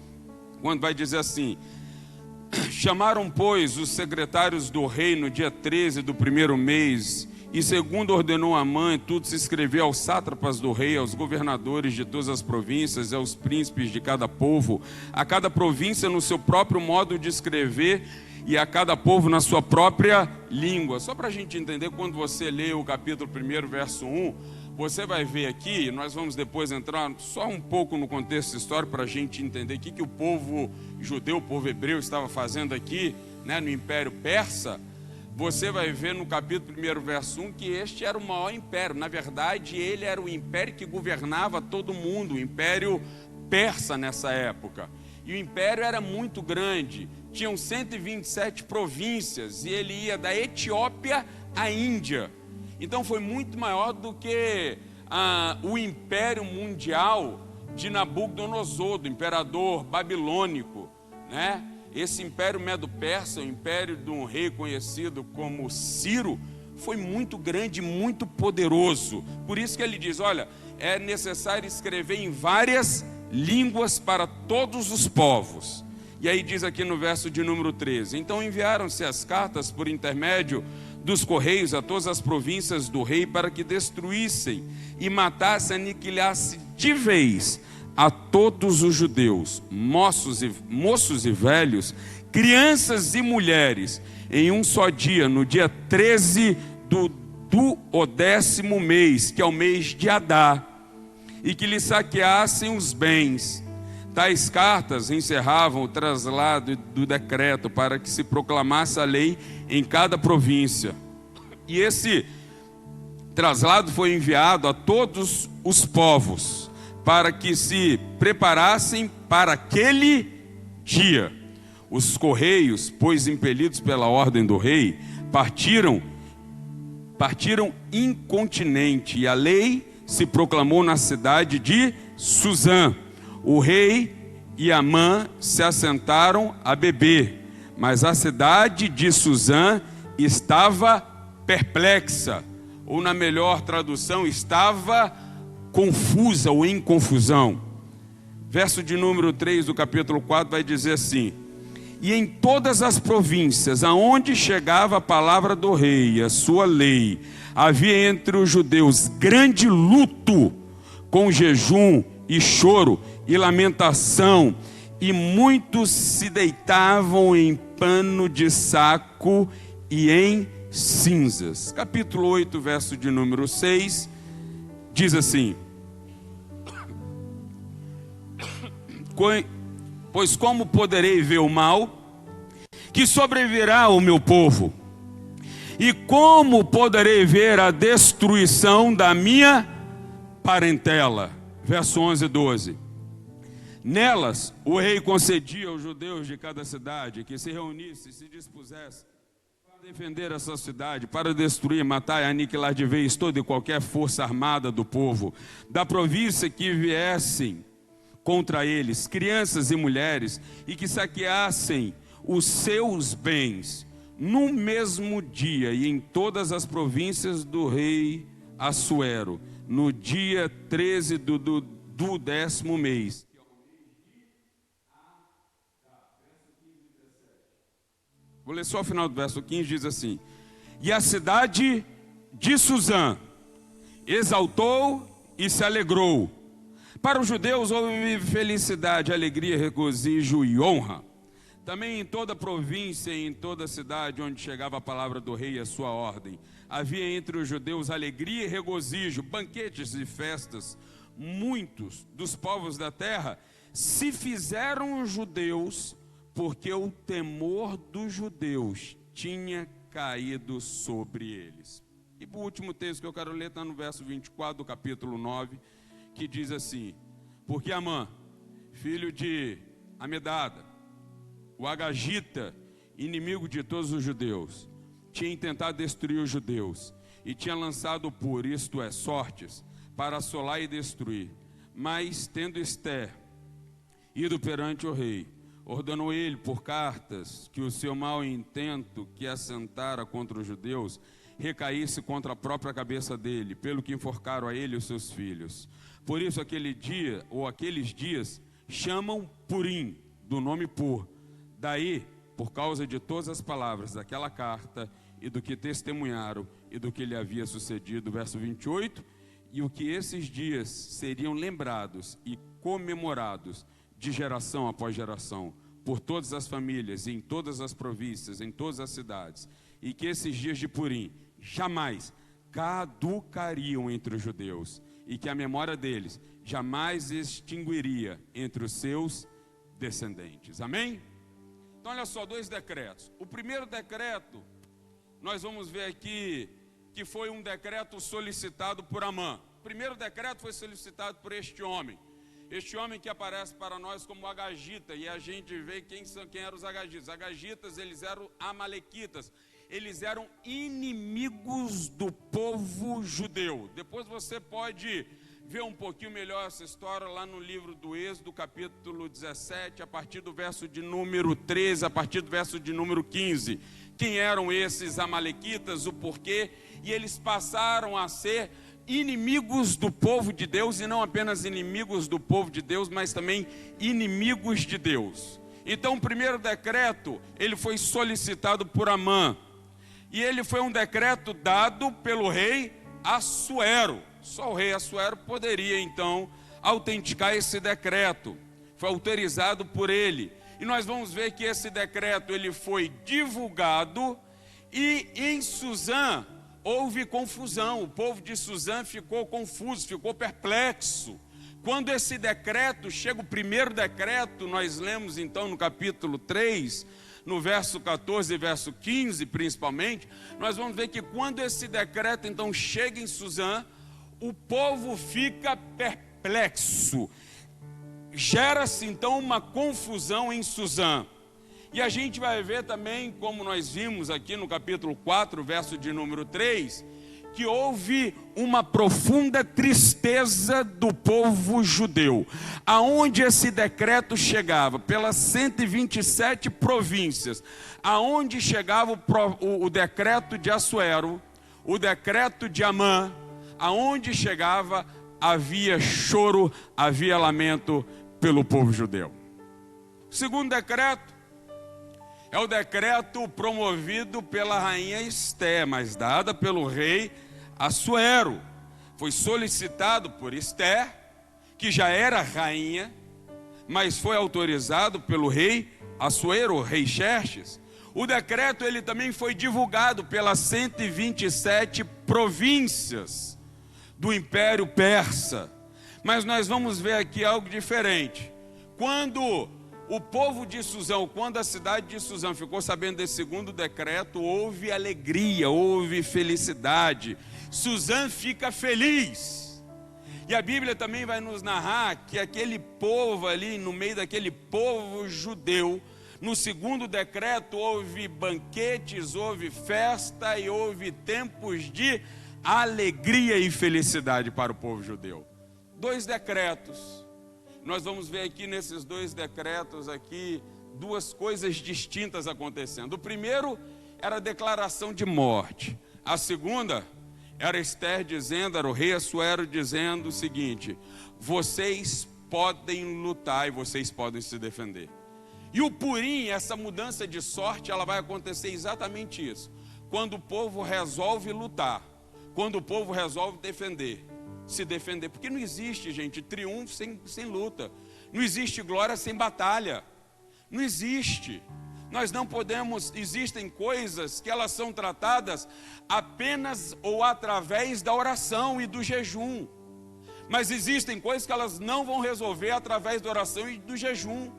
quando vai dizer assim: chamaram, pois, os secretários do rei no dia 13 do primeiro mês, e segundo ordenou Amã, tudo se escreveu aos sátrapas do rei, aos governadores de todas as províncias, aos príncipes de cada povo, a cada província no seu próprio modo de escrever, e a cada povo na sua própria língua. Só para a gente entender, quando você lê o capítulo 1, verso 1, você vai ver aqui, nós vamos depois entrar só um pouco no contexto histórico para a gente entender o que o povo judeu, o povo hebreu estava fazendo aqui, né, no Império Persa. Você vai ver no capítulo 1, verso 1, que este era o maior império. Na verdade, ele era o império que governava todo mundo, o Império Persa nessa época. E o império era muito grande, tinham 127 províncias, e ele ia da Etiópia à Índia. Então foi muito maior do que o império mundial de Nabucodonosor, do imperador babilônico, né? Esse império medo-persa, o império de um rei conhecido como Ciro, foi muito grande, muito poderoso. Por isso que ele diz, olha, é necessário escrever em várias línguas para todos os povos. E aí diz aqui no verso de número 13, então enviaram-se as cartas por intermédio dos correios a todas as províncias do rei para que destruíssem e matassem, aniquilassem de vez a todos os judeus, moços e velhos, crianças e mulheres, em um só dia, no dia 13 do 10º mês, que é o mês de Adar, e que lhe saqueassem os bens. Tais cartas encerravam o traslado do decreto para que se proclamasse a lei em cada província. E esse traslado foi enviado a todos os povos, para que se preparassem para aquele dia. Os correios, pois impelidos pela ordem do rei, partiram incontinenti, e a lei se proclamou na cidade de Suzã. O rei e Amã se assentaram a beber, mas a cidade de Suzã estava perplexa, ou na melhor tradução, estava confusa ou em confusão. Verso de número 3 do capítulo 4 vai dizer assim: e em todas as províncias aonde chegava a palavra do rei e a sua lei, havia entre os judeus grande luto, com jejum e choro e lamentação, e muitos se deitavam em pano de saco e em cinzas. Capítulo 8, verso de número 6, diz assim: pois como poderei ver o mal que sobrevirá ao meu povo? E como poderei ver a destruição da minha parentela? Verso 11 e 12. Nelas o rei concedia aos judeus de cada cidade que se reunissem e se dispusessem para defender essa cidade, para destruir, matar e aniquilar de vez toda e qualquer força armada do povo, da província que viessem contra eles, crianças e mulheres, e que saqueassem os seus bens no mesmo dia, e em todas as províncias do rei Assuero, no dia 13 do 10º mês. Vou ler só o final do verso 15, diz assim: e a cidade de Suzã exaltou e se alegrou. Para os judeus houve felicidade, alegria, regozijo e honra. Também em toda a província e em toda a cidade onde chegava a palavra do rei e a sua ordem, havia entre os judeus alegria e regozijo, banquetes e festas. Muitos dos povos da terra se fizeram os judeus, porque o temor dos judeus tinha caído sobre eles. E o último texto que eu quero ler está no verso 24 do capítulo 9, que diz assim: porque Amã, filho de Amedada, o Agagita, inimigo de todos os judeus, tinha intentado destruir os judeus, e tinha lançado por, isto é, sortes, para assolar e destruir. Mas, tendo Ester ido perante o rei, ordenou ele por cartas que o seu mau intento que assentara contra os judeus recaísse contra a própria cabeça dele, pelo que enforcaram a ele e os seus filhos. Por isso aquele dia, ou aqueles dias, chamam Purim, do nome Pur. Daí, por causa de todas as palavras daquela carta e do que testemunharam e do que lhe havia sucedido, verso 28, e o que esses dias seriam lembrados e comemorados de geração após geração, por todas as famílias, em todas as províncias, em todas as cidades, e que esses dias de Purim jamais caducariam entre os judeus, e que a memória deles jamais extinguiria entre os seus descendentes. Amém? Então olha só, 2 decretos. O primeiro decreto, nós vamos ver aqui, que foi um decreto solicitado por Amã. O primeiro decreto foi solicitado por este homem que aparece para nós como Agagita, e a gente vê quem eram os Agagitas. Agagitas, eles eram amalequitas, eles eram inimigos do povo judeu. Depois você pode ver um pouquinho melhor essa história lá no livro do Êxodo, capítulo 17, a partir do verso de número 13, a partir do verso de número 15. Quem eram esses amalequitas, o porquê, e eles passaram a ser inimigos do povo de Deus, e não apenas inimigos do povo de Deus, mas também inimigos de Deus. Então o primeiro decreto, ele foi solicitado por Amã, e ele foi um decreto dado pelo rei Assuero. Só o rei Assuero poderia então autenticar esse decreto, foi autorizado por ele. E nós vamos ver que esse decreto ele foi divulgado, e em Suzã houve confusão. O povo de Suzã ficou confuso, ficou perplexo. Quando esse decreto chega, o primeiro decreto, nós lemos então no capítulo 3, no verso 14 e verso 15 principalmente, nós vamos ver que quando esse decreto então chega em Suzã, o povo fica perplexo. Gera-se então uma confusão em Suzã. E a gente vai ver também, como nós vimos aqui no capítulo 4, verso de número 3, que houve uma profunda tristeza do povo judeu. Aonde esse decreto chegava? Pelas 127 províncias. Aonde chegava o decreto de Assuero, o decreto de Amã, aonde chegava havia choro, havia lamento pelo povo judeu. O segundo decreto é o decreto promovido pela rainha Ester, mas dada pelo rei Assuero. Foi solicitado por Ester, que já era rainha, mas foi autorizado pelo rei Assuero, o rei Xerxes. O decreto ele também foi divulgado pelas 127 províncias do Império Persa. Mas nós vamos ver aqui algo diferente. Quando o povo de Suzã, quando a cidade de Suzã ficou sabendo desse segundo decreto, houve alegria, houve felicidade. Suzã fica feliz. E a Bíblia também vai nos narrar que aquele povo ali, no meio daquele povo judeu, no segundo decreto houve banquetes, houve festa e houve tempos de alegria e felicidade para o povo judeu. 2 decretos. Nós vamos ver aqui nesses 2 decretos aqui 2 coisas distintas acontecendo. O primeiro era a declaração de morte. A segunda era Ester dizendo, era o rei Assuero dizendo o seguinte: vocês podem lutar e vocês podem se defender. E o Purim, essa mudança de sorte, ela vai acontecer exatamente isso. Quando o povo resolve lutar, quando o povo resolve se defender, porque não existe, gente, triunfo sem luta, não existe glória sem batalha, não existe. Nós não podemos, existem coisas que elas são tratadas apenas ou através da oração e do jejum, mas existem coisas que elas não vão resolver através da oração e do jejum.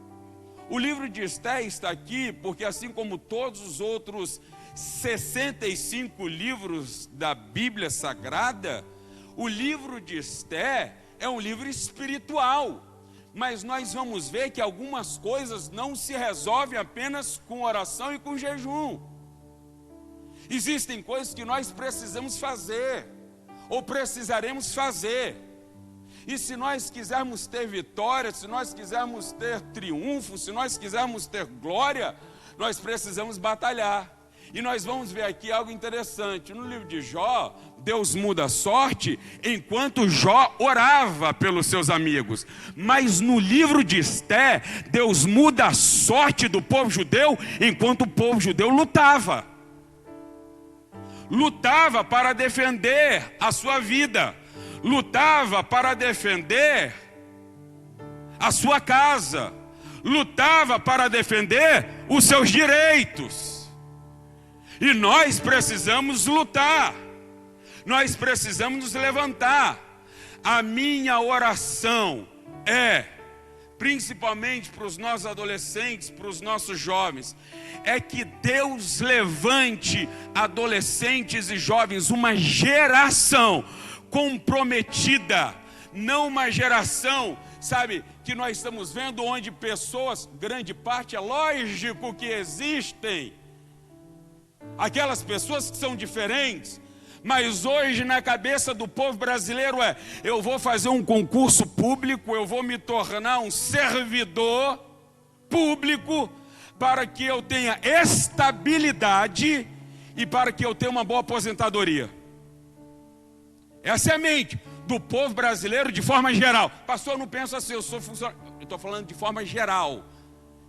O livro de Ester está aqui porque, assim como todos os outros 65 livros da Bíblia Sagrada, o livro de Ester é um livro espiritual, mas nós vamos ver que algumas coisas não se resolvem apenas com oração e com jejum. Existem coisas que nós precisamos fazer, ou precisaremos fazer. E se nós quisermos ter vitória, se nós quisermos ter triunfo, se nós quisermos ter glória, nós precisamos batalhar. E nós vamos ver aqui algo interessante. No livro de Jó, Deus muda a sorte enquanto Jó orava pelos seus amigos. Mas no livro de Esté, Deus muda a sorte do povo judeu enquanto o povo judeu lutava. Lutava para defender a sua vida. Lutava para defender a sua casa. Lutava para defender os seus direitos. E nós precisamos lutar. Nós precisamos nos levantar. A minha oração é, principalmente para os nossos adolescentes, para os nossos jovens, é que Deus levante adolescentes e jovens, uma geração comprometida, não uma geração, sabe, que nós estamos vendo onde pessoas, grande parte, é lógico que existem aquelas pessoas que são diferentes, mas hoje na cabeça do povo brasileiro é: eu vou fazer um concurso público, eu vou me tornar um servidor público para que eu tenha estabilidade e para que eu tenha uma boa aposentadoria. Essa é a mente do povo brasileiro de forma geral. Pastor, eu não penso assim, eu sou funcionário. Eu estou falando de forma geral.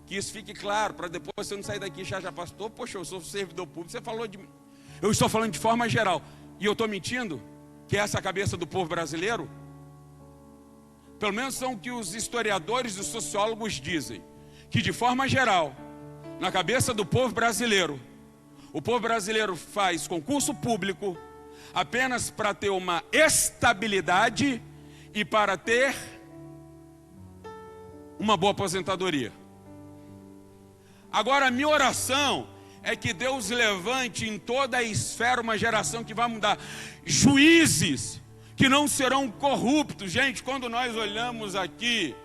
Que isso fique claro, para depois você não sair daqui e já pastor, poxa, eu sou servidor público, você falou de mim. Eu estou falando de forma geral. E eu estou mentindo? Que essa é a cabeça do povo brasileiro? Pelo menos são o que os historiadores e os sociólogos dizem. Que de forma geral, na cabeça do povo brasileiro, o povo brasileiro faz concurso público apenas para ter uma estabilidade e para ter uma boa aposentadoria. Agora a minha oração é que Deus levante em toda a esfera uma geração que vai mudar. Juízes que não serão corruptos. Gente, quando nós olhamos aqui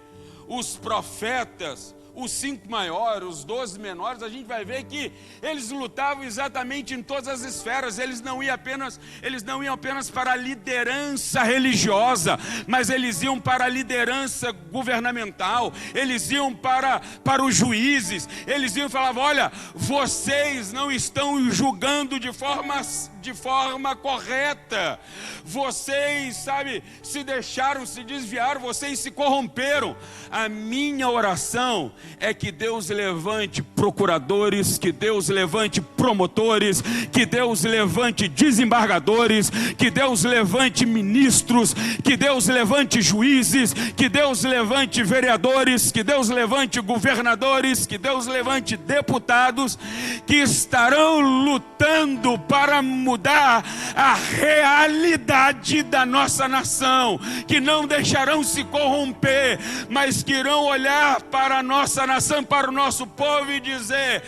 os profetas, os 5 maiores, os 12 menores, a gente vai ver que eles lutavam exatamente em todas as esferas. Eles não iam apenas para a liderança religiosa, mas eles iam para a liderança governamental, eles iam para os juízes, eles iam e falavam: olha, vocês não estão julgando de forma correta, vocês, sabe, se deixaram, se desviaram, vocês se corromperam. A minha oração é que Deus levante procuradores, que Deus levante promotores, que Deus levante desembargadores, que Deus levante ministros, que Deus levante juízes, que Deus levante vereadores, que Deus levante governadores, que Deus levante deputados, que estarão lutando para mudar a realidade da nossa nação, que não deixarão se corromper, mas que irão olhar para a nossa nação, para o nosso povo e dizer: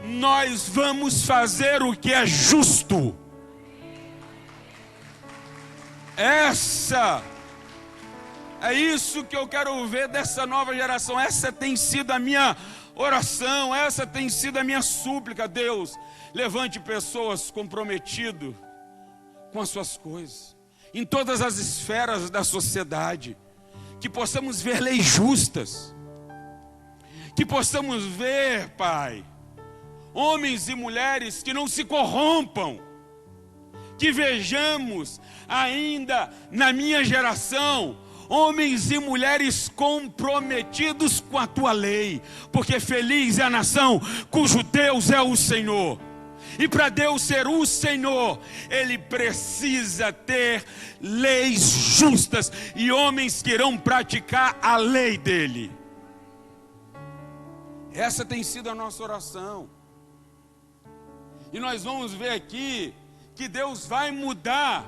nós vamos fazer o que é justo. É isso que eu quero ver dessa nova geração. Essa tem sido a minha oração, essa tem sido a minha súplica. Deus, levante pessoas comprometidas com as suas coisas, em todas as esferas da sociedade, que possamos ver leis justas, que possamos ver, Pai, homens e mulheres que não se corrompam, que vejamos ainda na minha geração homens e mulheres comprometidos com a tua lei, porque feliz é a nação cujo Deus é o Senhor. E para Deus ser o Senhor, Ele precisa ter leis justas e homens que irão praticar a lei dEle. Essa tem sido a nossa oração. E nós vamos ver aqui que Deus vai mudar,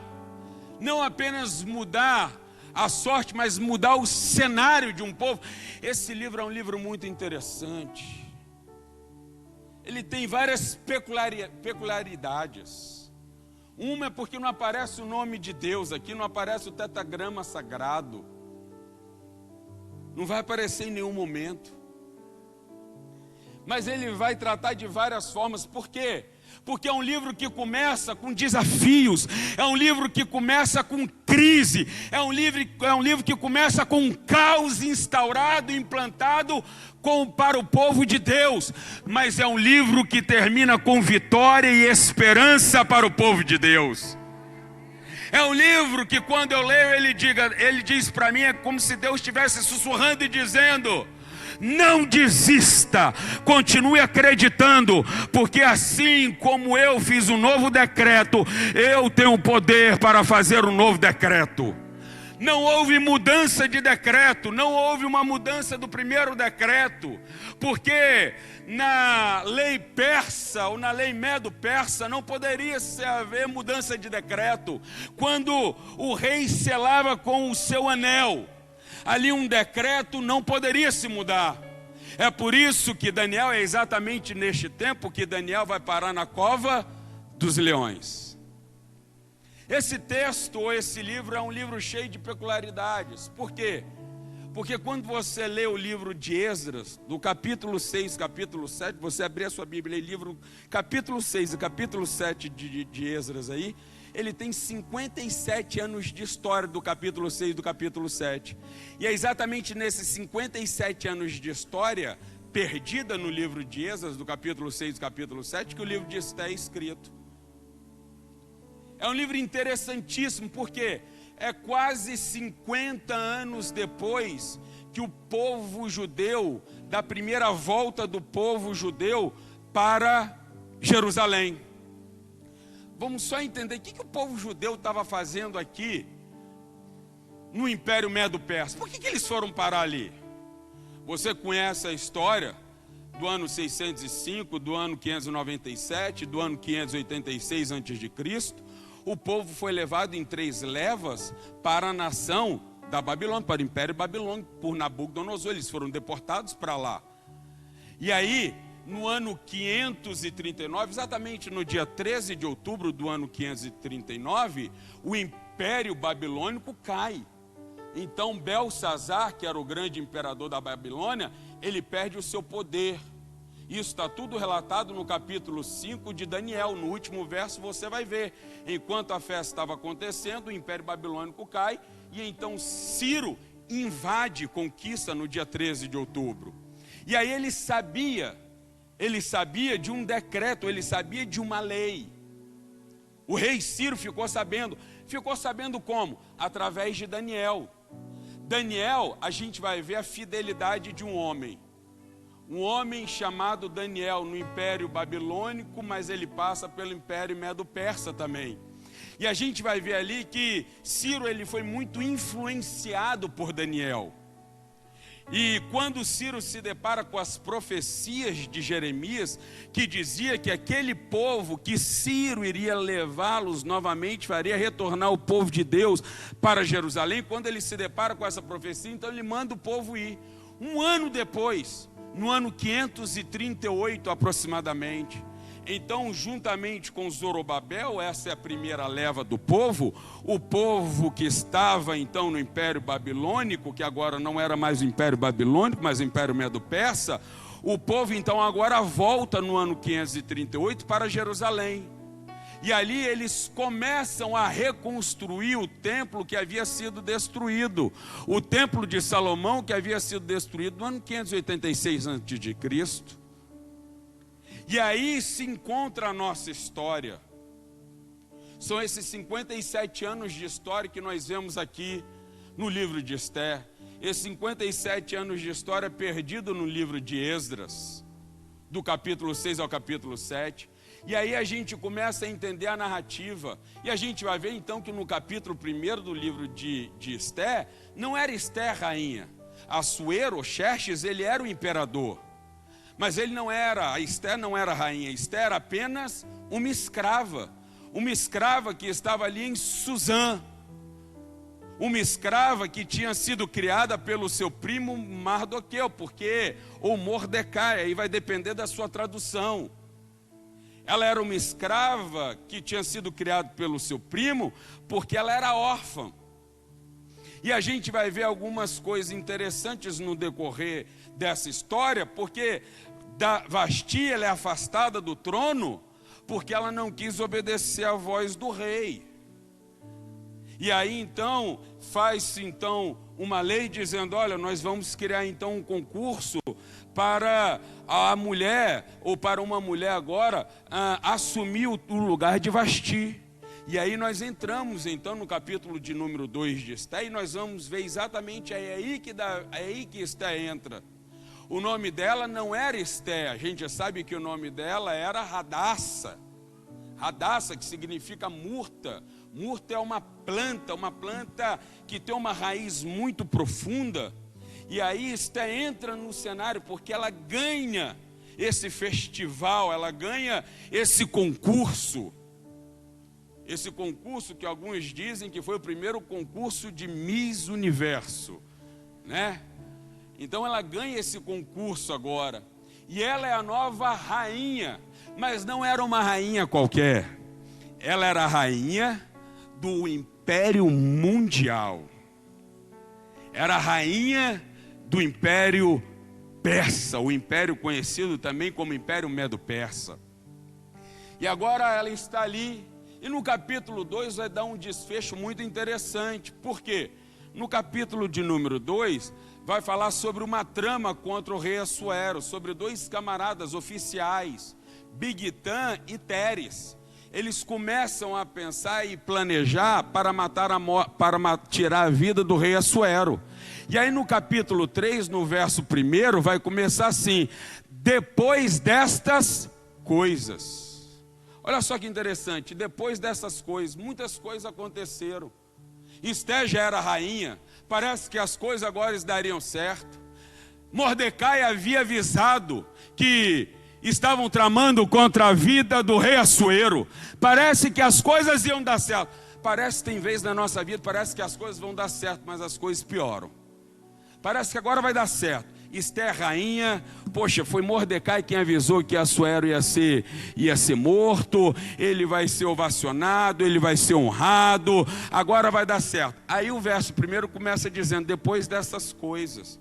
não apenas mudar a sorte, mas mudar o cenário de um povo. Esse livro é um livro muito interessante. Ele tem várias peculiaridades. Uma é porque não aparece o nome de Deus aqui, não aparece o tetragrama sagrado. Não vai aparecer em nenhum momento. Mas ele vai tratar de várias formas. Por quê? Porque é um livro que começa com desafios, é um livro que começa com crise, é um livro que começa com um caos instaurado, implantado para o povo de Deus, mas é um livro que termina com vitória e esperança para o povo de Deus. É um livro que quando eu leio ele diz para mim, é como se Deus estivesse sussurrando e dizendo: não desista, continue acreditando, porque assim como eu fiz um novo decreto, eu tenho o poder para fazer um novo decreto. Não houve mudança de decreto, não houve uma mudança do primeiro decreto, porque na lei persa ou na lei medo-persa não poderia haver mudança de decreto. Quando o rei selava com o seu anel, ali um decreto não poderia se mudar. É por isso que Daniel, é exatamente neste tempo que Daniel vai parar na cova dos leões. Esse texto ou esse livro é um livro cheio de peculiaridades. Por quê? Porque quando você lê o livro de Esdras, do capítulo 6, capítulo 7, você abrir a sua Bíblia e livro capítulo 6 e capítulo 7 de Esdras aí, ele tem 57 anos de história do capítulo 6 e do capítulo 7. E é exatamente nesses 57 anos de história, perdida no livro de Esdras, do capítulo 6 e do capítulo 7, que o livro de Esté é escrito. É um livro interessantíssimo, porque é quase 50 anos depois que o povo judeu, da primeira volta do povo judeu para Jerusalém. Vamos só entender o que o povo judeu estava fazendo aqui no Império Medo-Persa. Por que eles foram parar ali? Você conhece a história do ano 605, do ano 597, do ano 586 a.C. O povo foi levado em 3 levas para a nação da Babilônia, para o Império Babilônico, por Nabucodonosor. Eles foram deportados para lá. E aí, no ano 539, exatamente no dia 13 de outubro do ano 539, o Império Babilônico cai. Então Belsazar, que era o grande imperador da Babilônia, ele perde o seu poder. Isso está tudo relatado no capítulo 5 de Daniel. No último verso você vai ver. Enquanto a festa estava acontecendo, o Império Babilônico cai, e então Ciro invade, conquista no dia 13 de outubro. E aí ele sabia de um decreto, ele sabia de uma lei. O rei Ciro ficou sabendo como? Através de Daniel. Daniel, a gente vai ver a fidelidade de um homem chamado Daniel no Império Babilônico, mas ele passa pelo Império Medo-Persa também. E a gente vai ver ali que Ciro ele foi muito influenciado por Daniel. E quando Ciro se depara com as profecias de Jeremias, que dizia que aquele povo, que Ciro iria levá-los novamente, faria retornar o povo de Deus para Jerusalém, quando ele se depara com essa profecia, então ele manda o povo ir. Um ano depois, no ano 538 aproximadamente, então juntamente com Zorobabel, essa é a primeira leva do povo, o povo que estava então no Império Babilônico, que agora não era mais o Império Babilônico, mas o Império Medo-Persa, o povo então agora volta no ano 538 para Jerusalém. E ali eles começam a reconstruir o templo que havia sido destruído. O templo de Salomão, que havia sido destruído no ano 586 a.C. E aí se encontra a nossa história. São esses 57 anos de história que nós vemos aqui no livro de Esté. Esses 57 anos de história perdido no livro de Esdras, do capítulo 6 ao capítulo 7. E aí a gente começa a entender a narrativa. E a gente vai ver então que no capítulo 1 do livro de Esté, não era Esté rainha. Assuero, Xerxes, ele era o imperador. Mas ele não era, a Esté não era rainha. Esté era apenas uma escrava que estava ali em Suzã. Uma escrava que tinha sido criada pelo seu primo Mardoqueu, ou Mordecai, aí vai depender da sua tradução. Ela era uma escrava que tinha sido criada pelo seu primo, porque ela era órfã. E a gente vai ver algumas coisas interessantes no decorrer dessa história, porque Vasti ela é afastada do trono, porque ela não quis obedecer à voz do rei. E aí então, faz-se então uma lei dizendo, olha, nós vamos criar então um concurso para a mulher, ou para uma mulher agora, assumir o lugar de Vasti. E aí nós entramos então no capítulo de número 2 de Esté, e nós vamos ver exatamente aí que Esté entra. O nome dela não era Esté, a gente já sabe que o nome dela era Radassa. Radassa, que significa murta. Murta é uma planta que tem uma raiz muito profunda. E aí Esté entra no cenário porque ela ganha esse festival, ela ganha esse concurso. Esse concurso que alguns dizem que foi o primeiro concurso de Miss Universo, né? Então ela ganha esse concurso agora. E ela é a nova rainha, mas não era uma rainha qualquer. Ela era a rainha do Império Mundial. Era a rainha do Império Persa, o império conhecido também como Império Medo-Persa. E agora ela está ali, e no capítulo 2 vai dar um desfecho muito interessante. Por quê? No capítulo de número 2, vai falar sobre uma trama contra o rei Assuero, sobre dois camaradas oficiais, Bigtan e Teres. Eles começam a pensar e planejar para tirar a vida do rei Assuero. E aí no capítulo 3, no verso 1, vai começar assim: depois destas coisas. Olha só que interessante, depois dessas coisas, muitas coisas aconteceram. Esté já era rainha, parece que as coisas agora dariam certo. Mordecai havia avisado que estavam tramando contra a vida do rei Assuero. Parece que as coisas iam dar certo. Parece que tem vez na nossa vida, parece que as coisas vão dar certo, mas as coisas pioram. Parece que agora vai dar certo. Esté rainha, poxa, foi Mordecai quem avisou que Assuero ia ser morto, ele vai ser ovacionado, ele vai ser honrado, agora vai dar certo. Aí o verso 1 começa dizendo, depois dessas coisas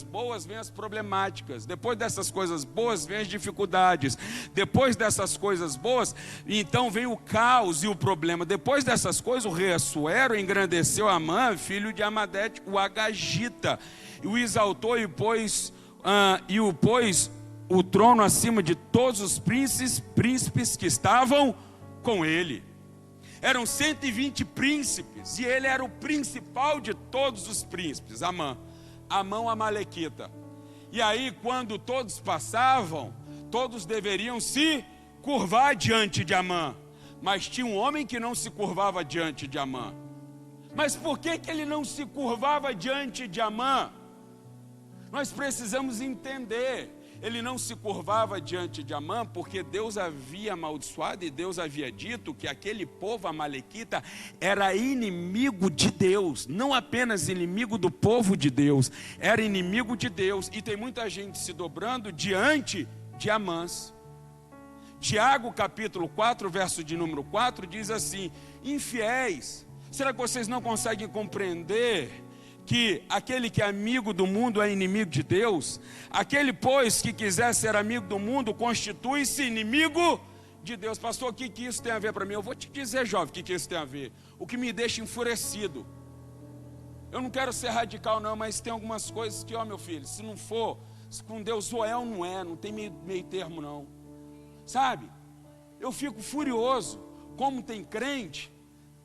boas vêm as problemáticas, depois dessas coisas boas vêm as dificuldades, depois dessas coisas boas, então vem o caos e o problema. Depois dessas coisas, o rei Assuero engrandeceu Amã, filho de Amadete, o Agagita, e o exaltou e pôs o trono acima de todos os príncipes que estavam com ele. Eram 120 príncipes, e ele era o principal de todos os príncipes, Amã, o amalequita. E aí, quando todos passavam, todos deveriam se curvar diante de Amã. Mas tinha um homem que não se curvava diante de Amã. Mas por que ele não se curvava diante de Amã? Nós precisamos entender. Ele não se curvava diante de Amã porque Deus havia amaldiçoado e Deus havia dito que aquele povo amalequita era inimigo de Deus, não apenas inimigo do povo de Deus, era inimigo de Deus. E tem muita gente se dobrando diante de Amãs. Tiago capítulo 4, verso de número 4 diz assim: infiéis, será que vocês não conseguem compreender que aquele que é amigo do mundo é inimigo de Deus? Aquele, pois, que quiser ser amigo do mundo, constitui-se inimigo de Deus. Pastor, o que isso tem a ver para mim? Eu vou te dizer, jovem, o que isso tem a ver. O que me deixa enfurecido. Eu não quero ser radical não, mas tem algumas coisas que, ó meu filho, se não for, com Deus ou é ou não é, não tem meio termo não. Sabe? Eu fico furioso, como tem crente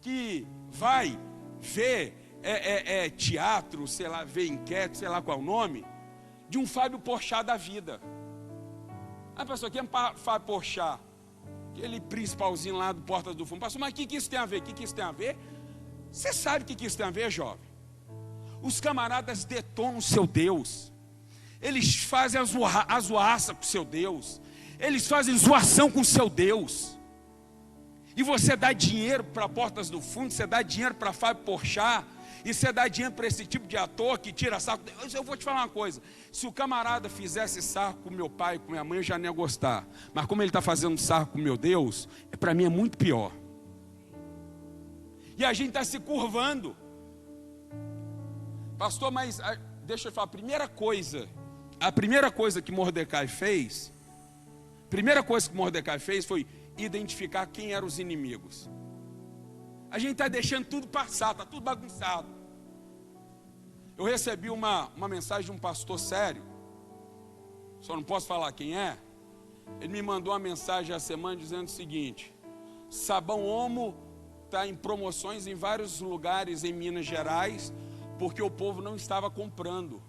que vai ver teatro, sei lá, ver enquete, sei lá qual é o nome, de um Fábio Porchat da vida. Ah, pastor, quem é Fábio Porchat? Aquele principalzinho lá do Portas do Fundo. Pastor, mas o que isso tem a ver? O que isso tem a ver? Você sabe o que isso tem a ver, jovem? Os camaradas detonam o seu Deus. Eles fazem a zoaça com o seu Deus. Eles fazem zoação com o seu Deus. E você dá dinheiro para Portas do Fundo, você dá dinheiro para Fábio Porchat, e você dá dinheiro para esse tipo de ator que tira sarro. Eu vou te falar uma coisa: se o camarada fizesse sarro com meu pai, com minha mãe, eu já nem ia gostar. Mas como ele está fazendo sarro com meu Deus, para mim é muito pior. E a gente está se curvando. Pastor, mas deixa eu falar, a primeira coisa que Mordecai fez, primeira coisa que Mordecai fez foi identificar quem eram os inimigos. A gente está deixando tudo passar, está tudo bagunçado. Eu recebi uma mensagem de um pastor sério, só não posso falar quem é. Ele me mandou uma mensagem essa semana dizendo o seguinte: sabão Omo está em promoções em vários lugares em Minas Gerais, porque o povo não estava comprando.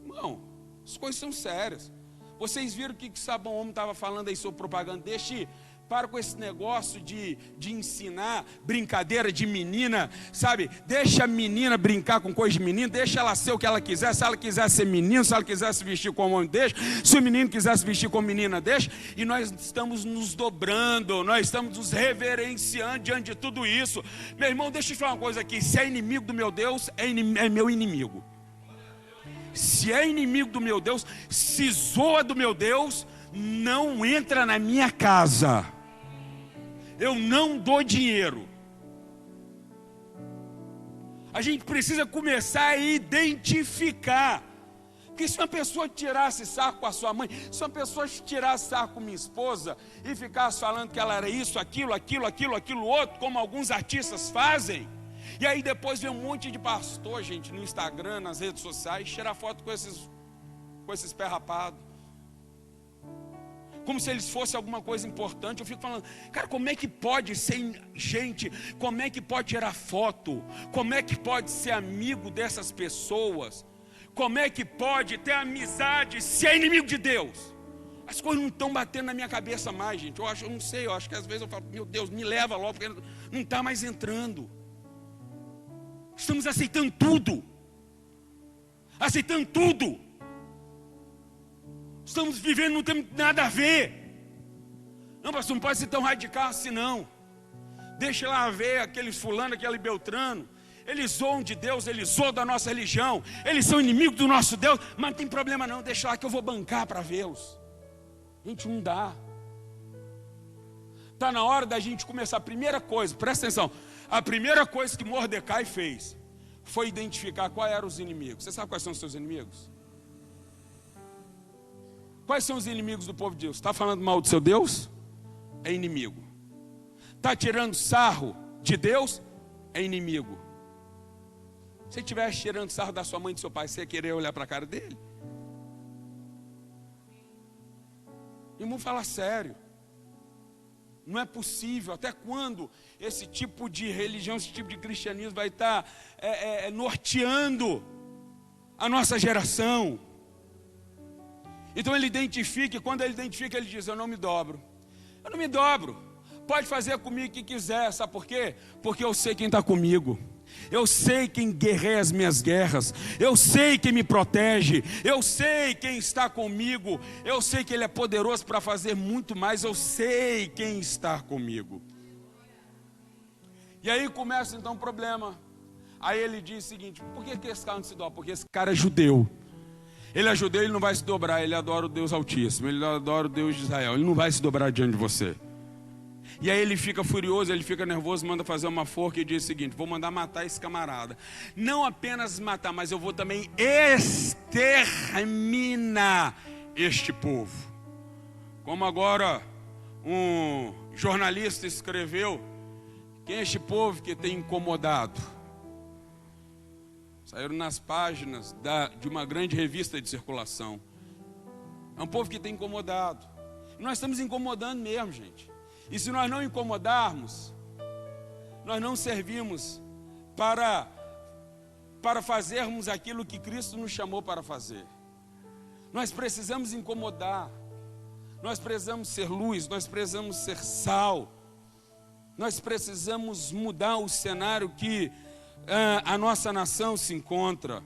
Irmão, as coisas são sérias. Vocês viram o que sabão Omo estava falando aí sobre propaganda? Para com esse negócio de ensinar brincadeira de menina, sabe? Deixa a menina brincar com coisa de menino, deixa ela ser o que ela quiser. Se ela quiser ser menino, se ela quiser se vestir como homem, deixa. Se o menino quiser se vestir como menina, deixa. E nós estamos nos dobrando, nós estamos nos reverenciando diante de tudo isso. Meu irmão, deixa eu te falar uma coisa aqui: se é inimigo do meu Deus, é meu inimigo. Se é inimigo do meu Deus, se zoa do meu Deus, não entra na minha casa. Eu não dou dinheiro. A gente precisa começar a identificar. Porque se uma pessoa tirasse sarro com a sua mãe, se uma pessoa tirasse sarro com minha esposa e ficasse falando que ela era isso, aquilo outro, como alguns artistas fazem, e aí depois vem um monte de pastor, gente, no Instagram, nas redes sociais, tirar foto com esses pé rapados, como se eles fossem alguma coisa importante. Eu fico falando, cara, como é que pode ser gente, como é que pode tirar foto, como é que pode ser amigo dessas pessoas, como é que pode ter amizade se é inimigo de Deus? As coisas não estão batendo na minha cabeça mais, gente. Eu não sei, eu acho que às vezes eu falo, meu Deus, me leva logo, porque não está mais entrando. Estamos aceitando tudo. Aceitando tudo. Estamos vivendo, não tem nada a ver. Não, pastor, não pode ser tão radical assim não. Deixa lá ver aqueles fulano, aquele beltrano. Eles zoam de Deus, eles zoam da nossa religião. Eles são inimigos do nosso Deus. Mas não tem problema não, deixa lá que eu vou bancar para vê-los. Gente, não dá. Está na hora da gente começar. A primeira coisa, presta atenção. A primeira coisa que Mordecai fez foi identificar quais eram os inimigos. Você sabe quais são os seus inimigos? Quais são os inimigos do povo de Deus? Está falando mal do seu Deus? É inimigo. Está tirando sarro de Deus? É inimigo. Se estivesse tirando sarro da sua mãe e do seu pai, você ia querer olhar para a cara dele? Irmão, fala sério. Não é possível. Até quando esse tipo de religião, esse tipo de cristianismo vai estar norteando a nossa geração? Então ele identifica, e quando ele identifica, ele diz: eu não me dobro. Eu não me dobro. Pode fazer comigo o que quiser, sabe por quê? Porque eu sei quem está comigo. Eu sei quem guerreia as minhas guerras. Eu sei quem me protege. Eu sei quem está comigo. Eu sei que Ele é poderoso para fazer muito mais. Eu sei quem está comigo. E aí começa então o problema. Aí ele diz o seguinte: por que esse cara não se dobra? Porque esse cara é judeu. Ele é judeu, ele não vai se dobrar. Ele adora o Deus Altíssimo, ele adora o Deus de Israel. Ele não vai se dobrar diante de você. E aí ele fica furioso, ele fica nervoso, manda fazer uma forca e diz o seguinte: vou mandar matar esse camarada. Não apenas matar, mas eu vou também exterminar este povo. Como agora um jornalista escreveu: quem é este povo que tem incomodado? Saíram nas páginas de uma grande revista de circulação. É um povo que tem incomodado. E nós estamos incomodando mesmo, gente. E se nós não incomodarmos, nós não servimos para fazermos aquilo que Cristo nos chamou para fazer. Nós precisamos incomodar. Nós precisamos ser luz, nós precisamos ser sal. Nós precisamos mudar o cenário que a nossa nação se encontra.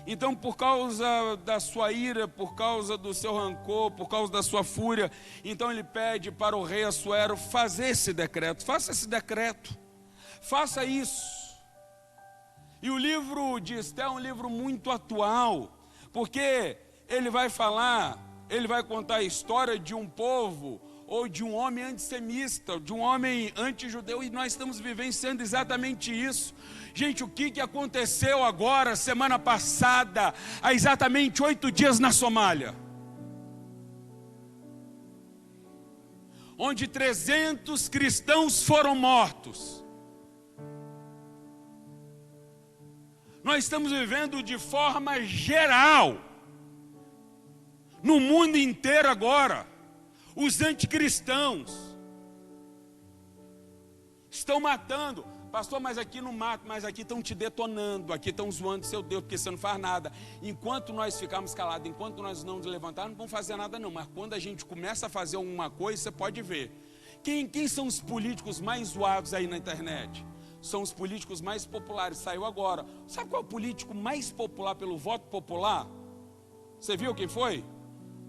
Então, por causa da sua ira, por causa do seu rancor, por causa da sua fúria, então ele pede para o rei Assuero fazer esse decreto. Faça esse decreto, faça isso. E o livro de Esté é um livro muito atual, porque ele vai contar a história de um povo ou de um homem antissemita, de um homem antijudeu, e nós estamos vivenciando exatamente isso. Gente, o que aconteceu agora, semana passada, há exatamente 8 dias na Somália? onde 300 cristãos foram mortos. Nós estamos vivendo de forma geral, no mundo inteiro agora, os anticristãos estão matando. Pastor, mas aqui não matam, mas aqui estão te detonando, aqui estão zoando seu Deus, porque você não faz nada. Enquanto nós ficarmos calados, enquanto nós não nos levantarmos, não vamos fazer nada não. Mas quando a gente começa a fazer alguma coisa, você pode ver. Quem são os políticos mais zoados aí na internet? São os políticos mais populares, saiu agora. Sabe qual é o político mais popular pelo voto popular? Você viu quem foi?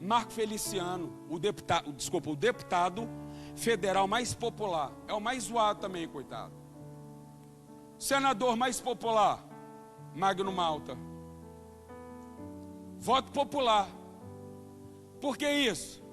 Marco Feliciano, o deputado federal mais popular. É o mais zoado também, coitado. Senador mais popular, Magno Malta. Voto popular. Por que isso?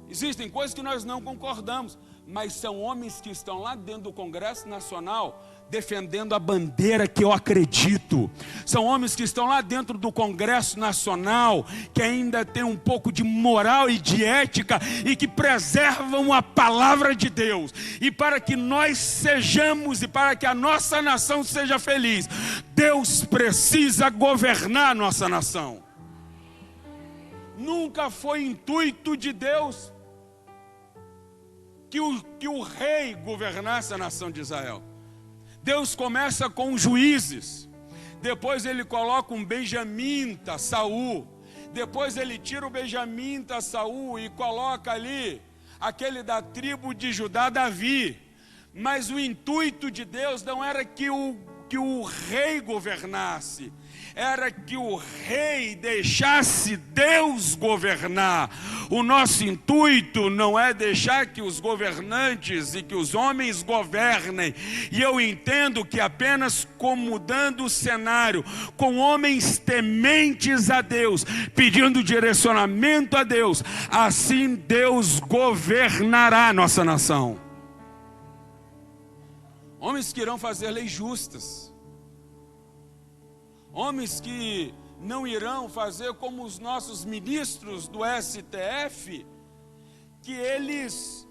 Existem coisas que nós não concordamos, mas são homens que estão lá dentro do Congresso Nacional defendendo a bandeira que eu acredito. São homens que estão lá dentro do Congresso Nacional que ainda tem um pouco de moral e de ética e que preservam a palavra de Deus. E para que nós sejamos e para que a nossa nação seja feliz, Deus precisa governar a nossa nação. Nunca foi intuito de Deus que o rei governasse a nação de Israel. Deus começa com juízes, depois ele coloca um benjamita, Saul, depois ele tira o benjamita, Saul, e coloca ali aquele da tribo de Judá, Davi. Mas o intuito de Deus não era que o rei governasse, era que o rei deixasse Deus governar. O nosso intuito não é deixar que os governantes e que os homens governem. E eu entendo que apenas mudando o cenário, com homens tementes a Deus, pedindo direcionamento a Deus, assim Deus governará a nossa nação. Homens que irão fazer leis justas. Homens que não irão fazer como os nossos ministros do STF, que eles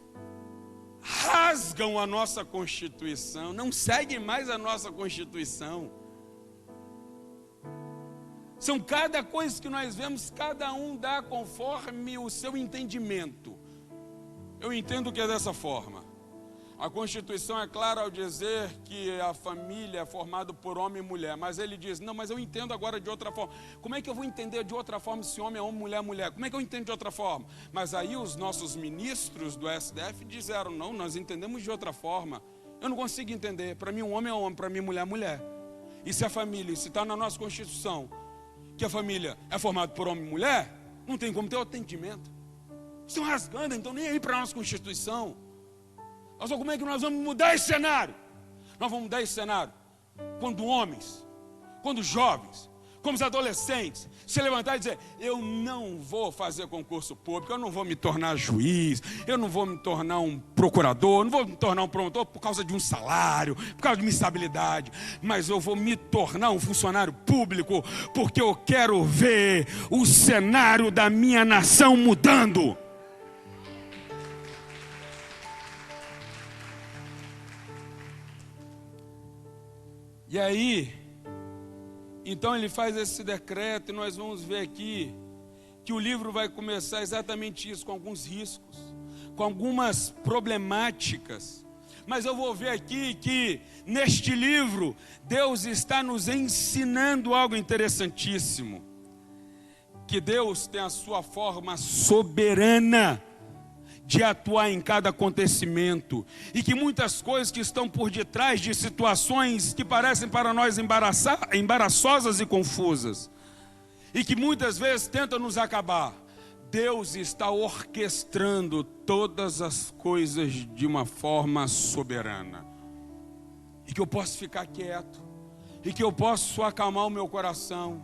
rasgam a nossa Constituição, não seguem mais a nossa Constituição. São cada coisa que nós vemos, cada um dá conforme o seu entendimento. Eu entendo que é dessa forma. A Constituição é clara ao dizer que a família é formada por homem e mulher, mas ele diz, não, mas eu entendo agora de outra forma. Como é que eu vou entender de outra forma se homem é homem, mulher é mulher? Como é que eu entendo de outra forma? Mas aí os nossos ministros do STF disseram, não, nós entendemos de outra forma. Eu não consigo entender, para mim um homem é homem, para mim mulher é mulher. E se a família, se está na nossa Constituição, que a família é formada por homem e mulher, não tem como ter outro entendimento. Estão rasgando, então nem aí para a nossa Constituição. Mas como é que nós vamos mudar esse cenário? Nós vamos mudar esse cenário quando homens, quando jovens, como os adolescentes se levantar e dizer, eu não vou fazer concurso público, eu não vou me tornar juiz, eu não vou me tornar um procurador, não vou me tornar um promotor por causa de um salário, por causa de uma estabilidade, mas eu vou me tornar um funcionário público porque eu quero ver o cenário da minha nação mudando. E aí, então ele faz esse decreto e nós vamos ver aqui que o livro vai começar exatamente isso, com alguns riscos, com algumas problemáticas. Mas eu vou ver aqui que neste livro Deus está nos ensinando algo interessantíssimo. Que Deus tem a sua forma soberana de atuar em cada acontecimento, e que muitas coisas que estão por detrás de situações que parecem para nós embaraçosas e confusas, e que muitas vezes tentam nos acabar, Deus está orquestrando todas as coisas de uma forma soberana, e que eu posso ficar quieto, e que eu posso acalmar o meu coração,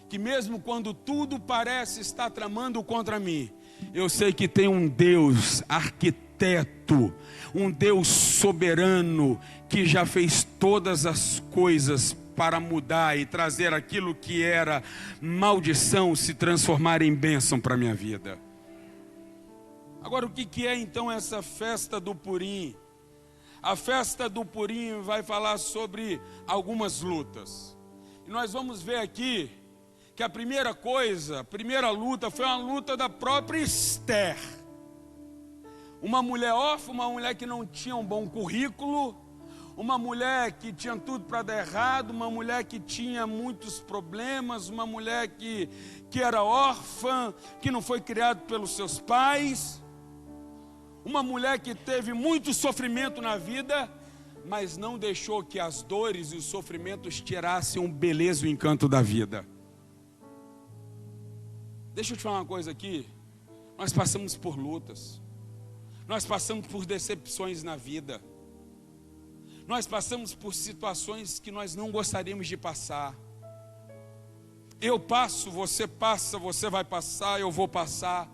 que mesmo quando tudo parece estar tramando contra mim, eu sei que tem um Deus arquiteto, um Deus soberano, que já fez todas as coisas para mudar e trazer aquilo que era maldição se transformar em bênção para a minha vida. Agora, o que é então essa festa do Purim? A festa do Purim vai falar sobre algumas lutas. E nós vamos ver aqui que a primeira luta foi uma luta da própria Esther. Uma mulher órfã, uma mulher que não tinha um bom currículo, uma mulher que tinha tudo para dar errado, uma mulher que tinha muitos problemas, uma mulher que era órfã, que não foi criada pelos seus pais, uma mulher que teve muito sofrimento na vida, mas não deixou que as dores e os sofrimentos tirassem o beleza e o encanto da vida. Deixa eu te falar uma coisa aqui, nós passamos por lutas, nós passamos por decepções na vida, nós passamos por situações que nós não gostaríamos de passar. Eu passo, você passa, você vai passar, eu vou passar.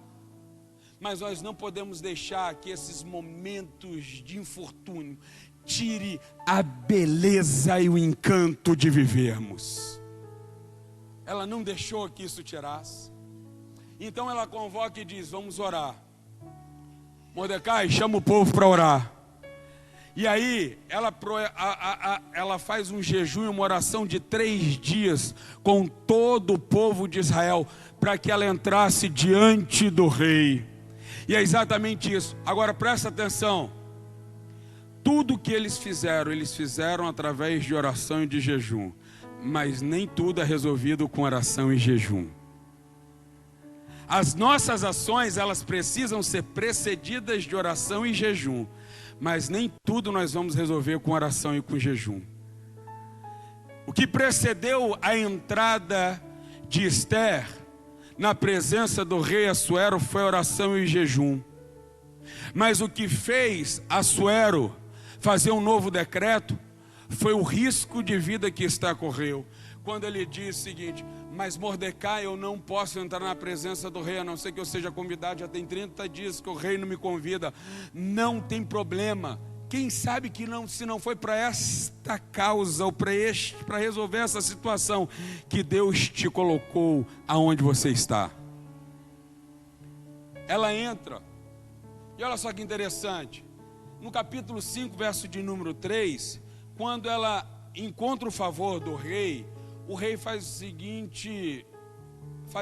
Mas nós não podemos deixar que esses momentos de infortúnio tire a beleza e o encanto de vivermos. Ela não deixou que isso tirasse. Então ela convoca e diz: vamos orar. Mordecai, chama o povo para orar. E aí ela faz um jejum e uma oração de 3 dias com todo o povo de Israel, para que ela entrasse diante do rei. E é exatamente isso. Agora presta atenção. Tudo que eles fizeram através de oração e de jejum. Mas nem tudo é resolvido com oração e jejum. As nossas ações, elas precisam ser precedidas de oração e jejum. Mas nem tudo nós vamos resolver com oração e com jejum. O que precedeu a entrada de Esther na presença do rei Assuero foi oração e jejum. Mas o que fez Assuero fazer um novo decreto foi o risco de vida que Esther correu. Quando ele diz o seguinte: mas Mordecai, eu não posso entrar na presença do rei, a não ser que eu seja convidado, já tem 30 dias que o rei não me convida. Não tem problema. Quem sabe que não, se não foi para esta causa, ou para resolver essa situação, que Deus te colocou aonde você está. Ela entra, e olha só que interessante, no capítulo 5, verso de número 3, quando ela encontra o favor do rei, o rei faz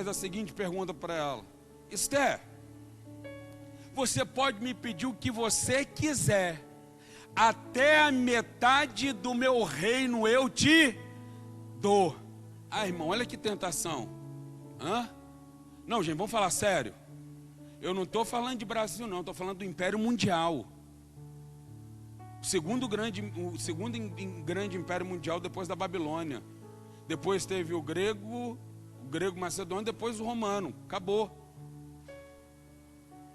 a seguinte pergunta para ela: Esther, você pode me pedir o que você quiser, até a metade do meu reino eu te dou. Ah, irmão, olha que tentação. Não, gente, vamos falar sério. Eu não estou falando de Brasil, não, estou falando do Império Mundial. O segundo grande Império Mundial depois da Babilônia. Depois teve o grego macedônio, depois o romano. Acabou.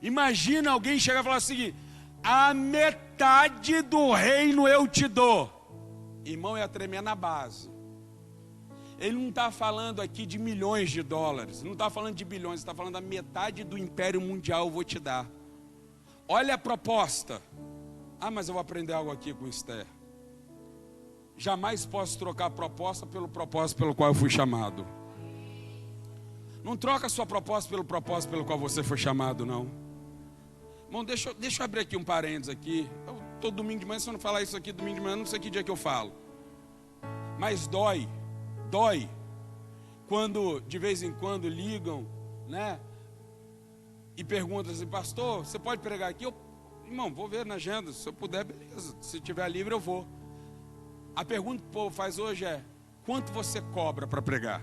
Imagina alguém chegar e falar o seguinte: a metade do reino eu te dou. Irmão, ia tremer na base. Ele não está falando aqui de milhões de dólares, não está falando de bilhões, está falando da metade do Império Mundial eu vou te dar. Olha a proposta. Ah, mas eu vou aprender algo aqui com Esther. Jamais posso trocar a proposta pelo propósito pelo qual eu fui chamado. Não troca a sua proposta pelo propósito pelo qual você foi chamado, não. Bom, deixa eu abrir aqui um parênteses aqui. Todo domingo de manhã, se eu não falar isso aqui domingo de manhã, não sei que dia que eu falo. Mas dói quando de vez em quando ligam, né? E perguntam assim: pastor, você pode pregar aqui? Irmão, vou ver na agenda, se eu puder, beleza. Se tiver livre eu vou. A pergunta que o povo faz hoje é: quanto você cobra para pregar?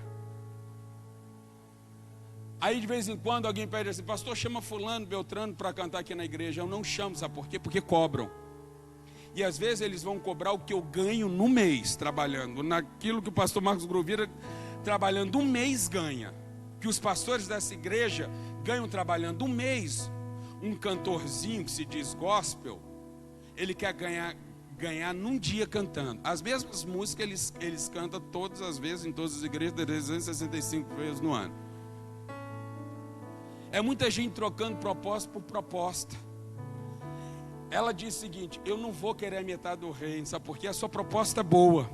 Aí de vez em quando alguém pede assim: pastor, chama fulano, beltrano para cantar aqui na igreja. Eu não chamo, sabe por quê? Porque cobram. E às vezes eles vão cobrar o que eu ganho no mês trabalhando, naquilo que o pastor Marcos Grovira trabalhando um mês ganha, que os pastores dessa igreja ganham trabalhando um mês. Um cantorzinho que se diz gospel, ele quer ganhar num dia cantando as mesmas músicas. Eles cantam todas as vezes em todas as igrejas, 365 vezes no ano. É muita gente trocando proposta por proposta. Ela diz o seguinte: eu não vou querer a metade do reino, sabe por quê? A sua proposta é boa.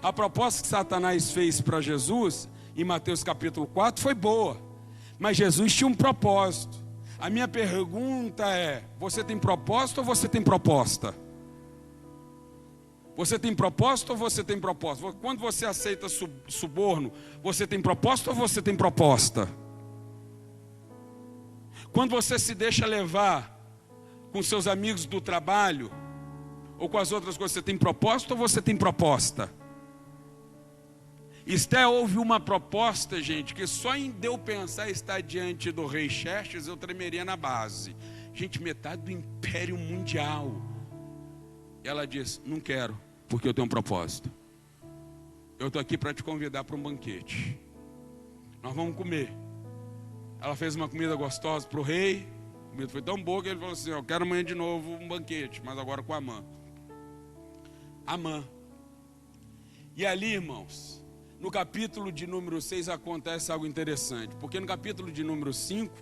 A proposta que Satanás fez para Jesus em Mateus capítulo 4 foi boa, mas Jesus tinha um propósito. A minha pergunta é: você tem propósito ou você tem proposta? Você tem propósito ou você tem proposta? Quando você aceita suborno, você tem propósito ou você tem proposta? Quando você se deixa levar com seus amigos do trabalho ou com as outras coisas, você tem propósito ou você tem proposta? Esté houve uma proposta, gente, que só em eu pensar estar diante do rei Xerxes eu tremeria na base. Gente, metade do império mundial. Ela diz: não quero, porque eu tenho um propósito. Eu estou aqui para te convidar para um banquete. Nós vamos comer. Ela fez uma comida gostosa para o rei. A comida foi tão boa que ele falou assim: eu quero amanhã de novo um banquete, mas agora com Amã. Amã. E ali, irmãos, no capítulo de número 6 acontece algo interessante, porque no capítulo de número 5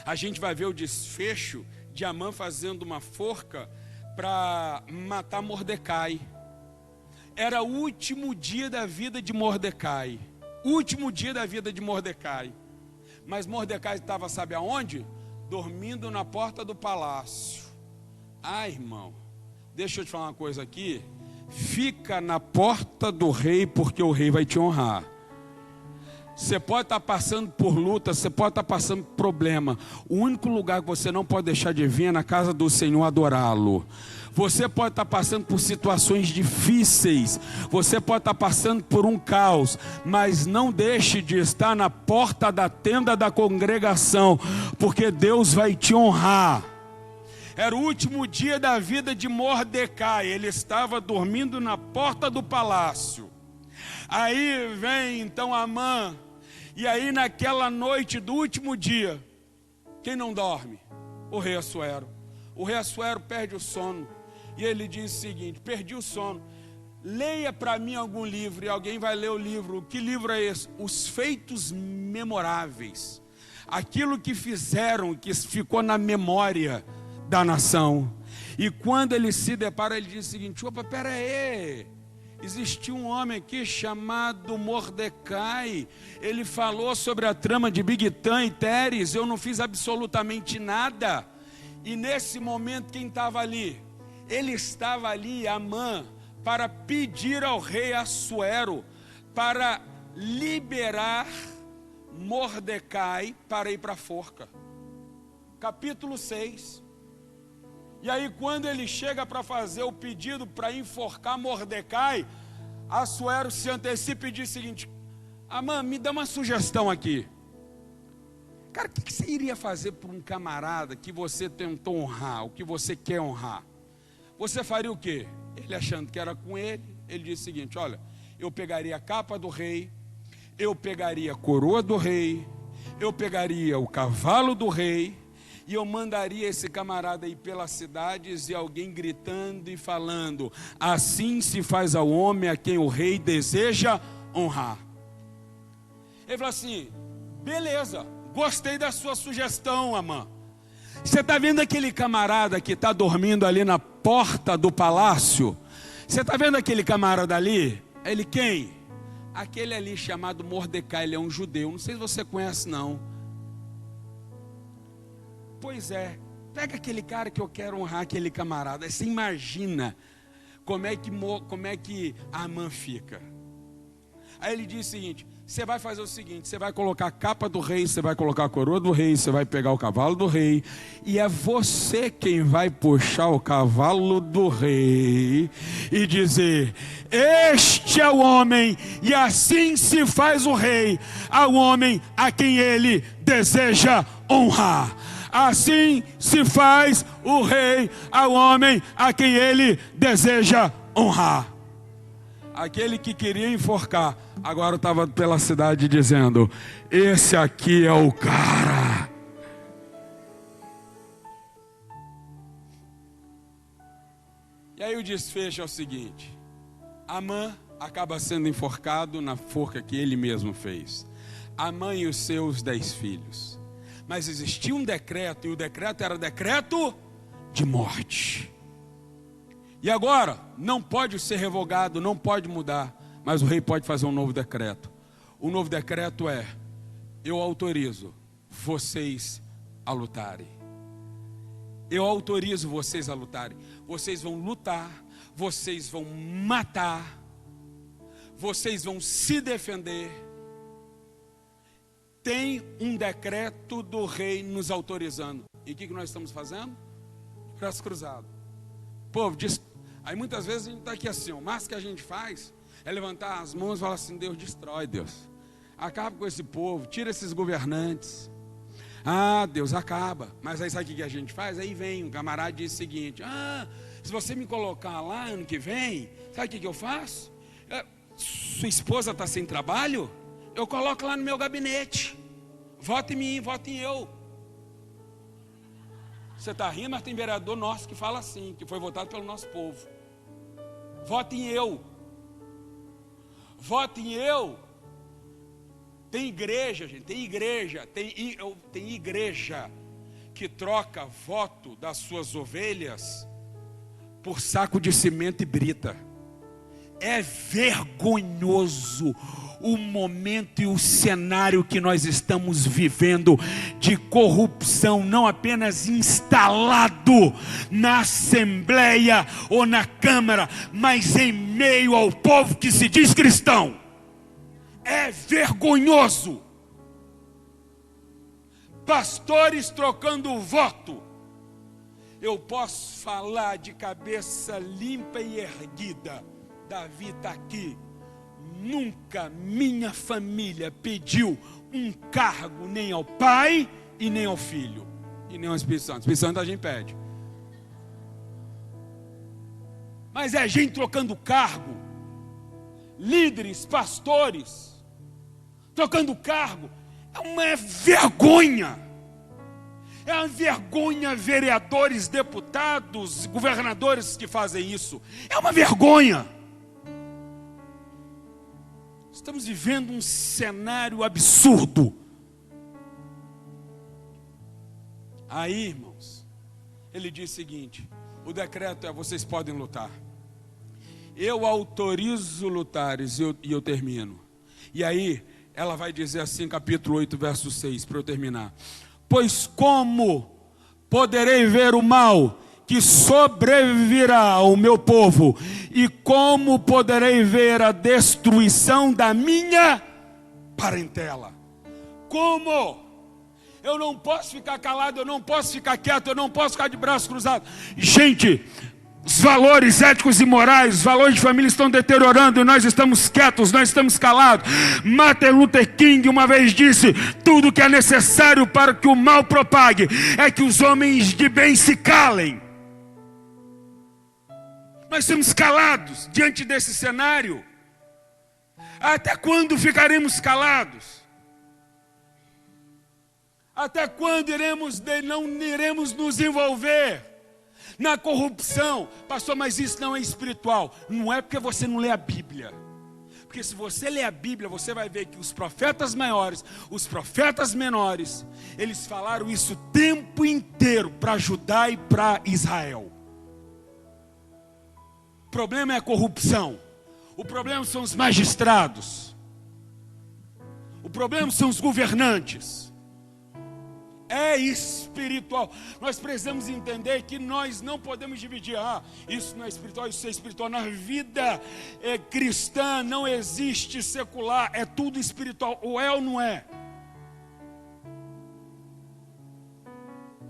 a gente vai ver o desfecho de Amã fazendo uma forca para matar Mordecai. Era o último dia da vida de Mordecai. Último dia da vida de Mordecai. Mas Mordecai estava, sabe aonde? Dormindo na porta do palácio. Ah, irmão, deixa eu te falar uma coisa aqui. Fica na porta do rei, porque o rei vai te honrar. Você pode estar passando por luta, você pode estar passando por problema. O único lugar que você não pode deixar de vir é na casa do Senhor adorá-lo. Você pode estar passando por situações difíceis, você pode estar passando por um caos, mas não deixe de estar na porta da tenda da congregação, porque Deus vai te honrar. Era o último dia da vida de Mordecai. Ele estava dormindo na porta do palácio. Aí vem então Amã. E aí naquela noite do último dia, quem não dorme? O rei Assuero. O rei Assuero perde o sono. E ele diz o seguinte: perdi o sono. Leia para mim algum livro. E alguém vai ler o livro. Que livro é esse? Os Feitos Memoráveis. Aquilo que fizeram, que ficou na memória da nação. E quando ele se depara, ele diz o seguinte: opa, pera aí, existia um homem aqui chamado Mordecai, ele falou sobre a trama de Bigtã e Teres, eu não fiz absolutamente nada. E nesse momento quem estava ali? Ele estava ali, Amã, para pedir ao rei Assuero para liberar Mordecai para ir para a forca. Capítulo 6. E aí quando ele chega para fazer o pedido para enforcar Mordecai, Assuero se antecipa e diz o seguinte: Amã, me dá uma sugestão aqui. Cara, o que você iria fazer por um camarada que você tentou honrar, o que você quer honrar? Você faria o quê? Ele achando que era com ele, ele disse o seguinte: olha, eu pegaria a capa do rei, eu pegaria a coroa do rei, eu pegaria o cavalo do rei, e eu mandaria esse camarada ir pelas cidades e alguém gritando e falando: assim se faz ao homem a quem o rei deseja honrar. Ele falou assim: beleza, gostei da sua sugestão, Amã. Você está vendo aquele camarada que está dormindo ali na porta do palácio? Você está vendo aquele camarada ali? Ele quem? Aquele ali chamado Mordecai, ele é um judeu, não sei se você conhece não. Pois é, pega aquele cara que eu quero honrar, aquele camarada. Você imagina como é que Amã fica. Aí ele diz o seguinte: você vai fazer o seguinte, você vai colocar a capa do rei, você vai colocar a coroa do rei, você vai pegar o cavalo do rei, e é você quem vai puxar o cavalo do rei e dizer: este é o homem, e assim se faz o rei ao homem a quem ele deseja honrar. Assim se faz o rei ao homem a quem ele deseja honrar. Aquele que queria enforcar, agora estava pela cidade dizendo: esse aqui é o cara. E aí o desfecho é o seguinte: Amã acaba sendo enforcado na forca que ele mesmo fez. Amã e os seus 10 filhos. Mas existia um decreto, e o decreto era decreto de morte. E agora, não pode ser revogado, não pode mudar, mas o rei pode fazer um novo decreto. O novo decreto é: eu autorizo vocês a lutarem. Eu autorizo vocês a lutarem. Vocês vão lutar, vocês vão matar, vocês vão se defender. Tem um decreto do rei nos autorizando. E o que nós estamos fazendo? Braço cruzado. Povo, aí muitas vezes a gente está aqui assim, o máximo que a gente faz é levantar as mãos e falar assim: Deus, destrói, Deus. Acaba com esse povo, tira esses governantes. Ah, Deus, acaba. Mas aí sabe o que a gente faz? Aí vem um camarada e diz o seguinte: se você me colocar lá ano que vem, sabe o que eu faço? Sua esposa está sem trabalho? Eu coloco lá no meu gabinete. Vota em mim, vota em eu. Você está rindo, mas tem vereador nosso que fala assim, que foi votado pelo nosso povo. Vota em eu. Vota em eu. Tem igreja, gente, tem igreja que troca voto das suas ovelhas por saco de cimento e brita. É vergonhoso o momento e o cenário que nós estamos vivendo de corrupção, não apenas instalado na Assembleia ou na Câmara, mas em meio ao povo que se diz cristão. É vergonhoso. Pastores trocando voto. Eu posso falar de cabeça limpa e erguida. Davi está aqui. Nunca minha família pediu um cargo nem ao pai e nem ao filho e nem ao Espírito Santo. O Espírito Santo a gente pede. Mas é gente trocando cargo. Líderes, pastores trocando cargo. É uma vergonha. É uma vergonha vereadores, deputados, governadores que fazem isso. É uma vergonha. Estamos vivendo um cenário absurdo. Aí, irmãos, ele diz o seguinte: o decreto é: vocês podem lutar. Eu autorizo lutares, e eu termino. E aí, ela vai dizer assim, capítulo 8, verso 6, para eu terminar: pois como poderei ver o mal que sobrevirá ao meu povo, e como poderei ver a destruição da minha parentela? Como? Eu não posso ficar calado, eu não posso ficar quieto, eu não posso ficar de braço cruzado. Gente, os valores éticos e morais, os valores de família estão deteriorando e nós estamos quietos, nós estamos calados. Martin Luther King uma vez disse: tudo que é necessário para que o mal propague é que os homens de bem se calem. Nós estamos calados diante desse cenário. Até quando ficaremos calados? Até quando não iremos nos envolver na corrupção? Pastor, mas isso não é espiritual. Não é porque você não lê a Bíblia. Porque se você ler a Bíblia, você vai ver que os profetas maiores, os profetas menores, eles falaram isso o tempo inteiro para Judá e para Israel. O problema é a corrupção. O problema são os magistrados. O problema são os governantes. É espiritual. Nós precisamos entender que nós não podemos dividir. Isso não é espiritual, isso é espiritual. Na vida cristã não existe secular. É tudo espiritual. Ou é ou não é?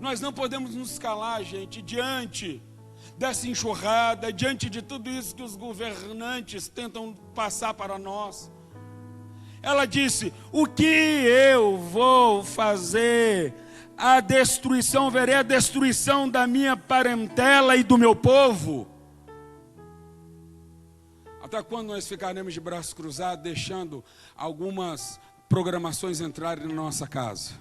Nós não podemos nos calar, gente, diante dessa enxurrada, diante de tudo isso que os governantes tentam passar para nós. Ela disse: o que eu vou fazer? A destruição, verei a destruição da minha parentela e do meu povo. Até quando nós ficaremos de braços cruzados, deixando algumas programações entrarem na nossa casa,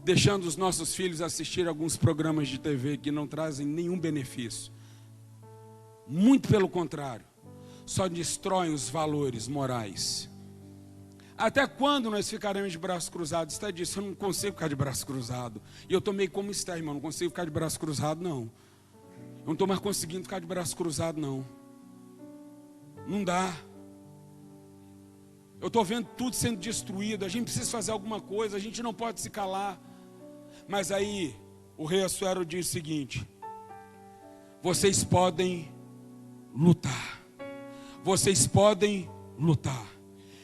deixando os nossos filhos assistir alguns programas de TV que não trazem nenhum benefício? Muito pelo contrário, só destroem os valores morais. Até quando nós ficaremos de braços cruzados? Está disso, eu não consigo ficar de braço cruzado. E eu estou meio como está, irmão, não consigo ficar de braço cruzado, não. Eu não estou mais conseguindo ficar de braço cruzado, não. Não dá. Eu estou vendo tudo sendo destruído, a gente precisa fazer alguma coisa, a gente não pode se calar. Mas aí o rei Assuero diz o seguinte: vocês podem lutar. Vocês podem lutar.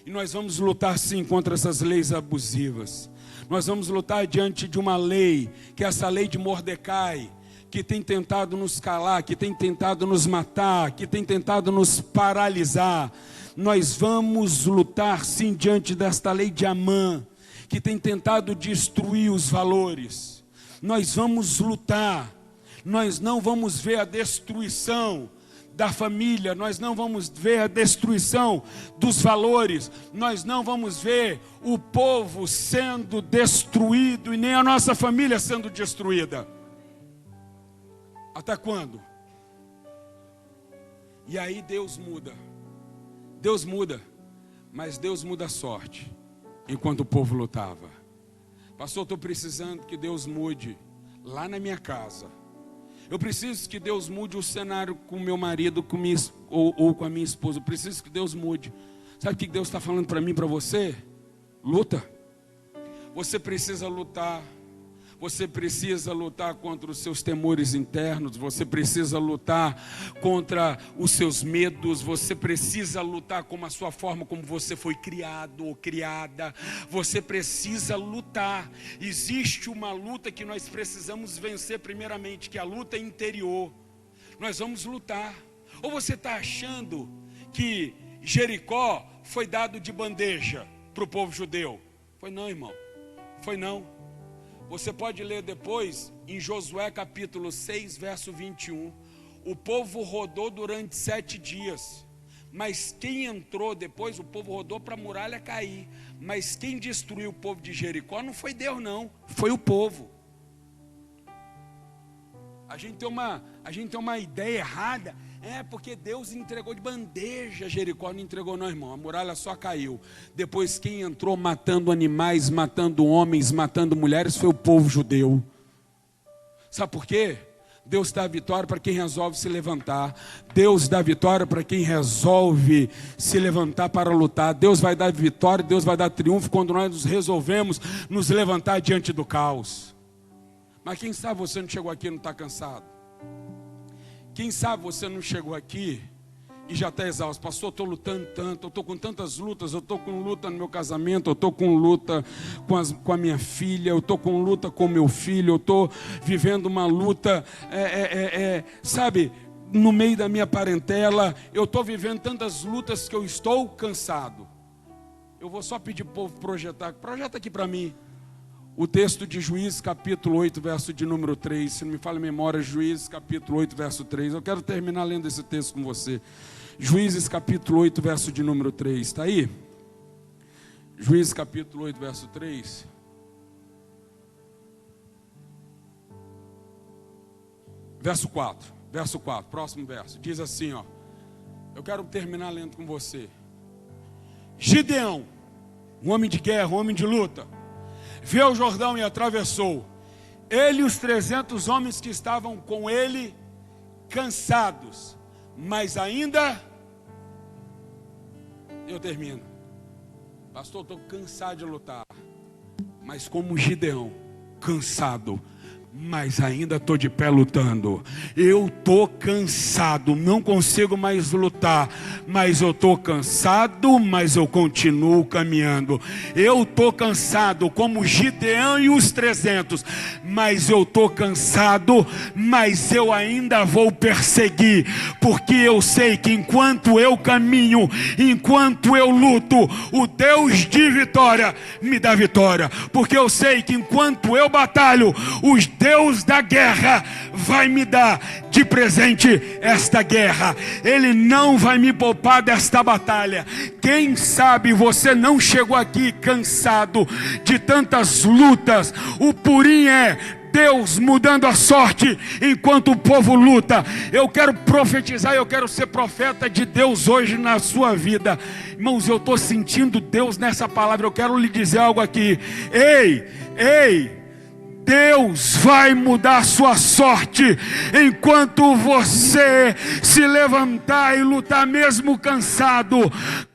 E nós vamos lutar sim contra essas leis abusivas. Nós vamos lutar diante de uma lei, que é essa lei de Mordecai, que tem tentado nos calar, que tem tentado nos matar, que tem tentado nos paralisar. Nós vamos lutar sim diante desta lei de Amã, que tem tentado destruir os valores. Nós vamos lutar. Nós não vamos ver a destruição da família, nós não vamos ver a destruição dos valores, nós não vamos ver o povo sendo destruído e nem a nossa família sendo destruída. Até quando? E aí Deus muda, mas Deus muda a sorte, enquanto o povo lutava. Pastor, estou precisando que Deus mude lá na minha casa. Eu preciso que Deus mude o cenário com meu marido ou com a minha esposa. Eu preciso que Deus mude. Sabe o que Deus está falando para mim e para você? Luta. Você precisa lutar. Você precisa lutar contra os seus temores internos. Você precisa lutar contra os seus medos. Você precisa lutar com a sua forma como você foi criado ou criada. Você precisa lutar. Existe uma luta que nós precisamos vencer primeiramente, que é a luta interior. Nós vamos lutar. Ou você está achando que Jericó foi dado de bandeja para o povo judeu? Foi não, irmão. Foi não. Você pode ler depois em Josué capítulo 6, verso 21. O povo rodou durante 7 dias. Mas quem entrou depois, o povo rodou para a muralha cair. Mas quem destruiu o povo de Jericó não foi Deus não, foi o povo. A gente tem uma ideia errada. Porque Deus entregou de bandeja Jericó. Não entregou não, irmão. A muralha só caiu. Depois quem entrou matando animais, matando homens, matando mulheres, foi o povo judeu. Sabe por quê? Deus dá vitória para quem resolve se levantar. Deus dá vitória para quem resolve se levantar para lutar. Deus vai dar vitória, Deus vai dar triunfo quando nós resolvemos nos levantar diante do caos. Mas quem sabe você não chegou aqui e não está cansado? Quem sabe você não chegou aqui e já está exausto. Pastor, eu estou lutando tanto, eu estou com tantas lutas. Eu estou com luta no meu casamento, eu estou com luta com a minha filha, eu estou com luta com o meu filho, eu estou vivendo uma luta, sabe, no meio da minha parentela. Eu estou vivendo tantas lutas que eu estou cansado. Eu vou só pedir para o povo projeta aqui para mim. O texto de Juízes capítulo 8, verso de número 3, se não me falha a memória, Juízes capítulo 8, verso 3. Eu quero terminar lendo esse texto com você. Juízes capítulo 8, verso de número 3, está aí? Juízes capítulo 8, verso 3. Verso 4, próximo verso, diz assim, ó. Eu quero terminar lendo com você. Gideão, um homem de guerra, um homem de luta, viu o Jordão e atravessou. Ele e os 300 homens que estavam com ele, cansados, mas ainda... Eu termino. Pastor, estou cansado de lutar. Mas como Gideão, cansado, mas ainda estou de pé lutando. Eu estou cansado, não consigo mais lutar, mas eu estou cansado, mas eu continuo caminhando. Eu estou cansado como Gideão e os 300, mas eu estou cansado, mas eu ainda vou perseguir, porque eu sei que enquanto eu caminho, enquanto eu luto, o Deus de vitória me dá vitória, porque eu sei que enquanto eu batalho, os Deus da guerra vai me dar de presente esta guerra. Ele não vai me poupar desta batalha. Quem sabe você não chegou aqui cansado de tantas lutas. O purim é Deus mudando a sorte enquanto o povo luta. Eu quero profetizar, eu quero ser profeta de Deus hoje na sua vida. Irmãos, eu estou sentindo Deus nessa palavra. Eu quero lhe dizer algo aqui. Ei, Deus vai mudar a sua sorte enquanto você se levantar e lutar mesmo cansado.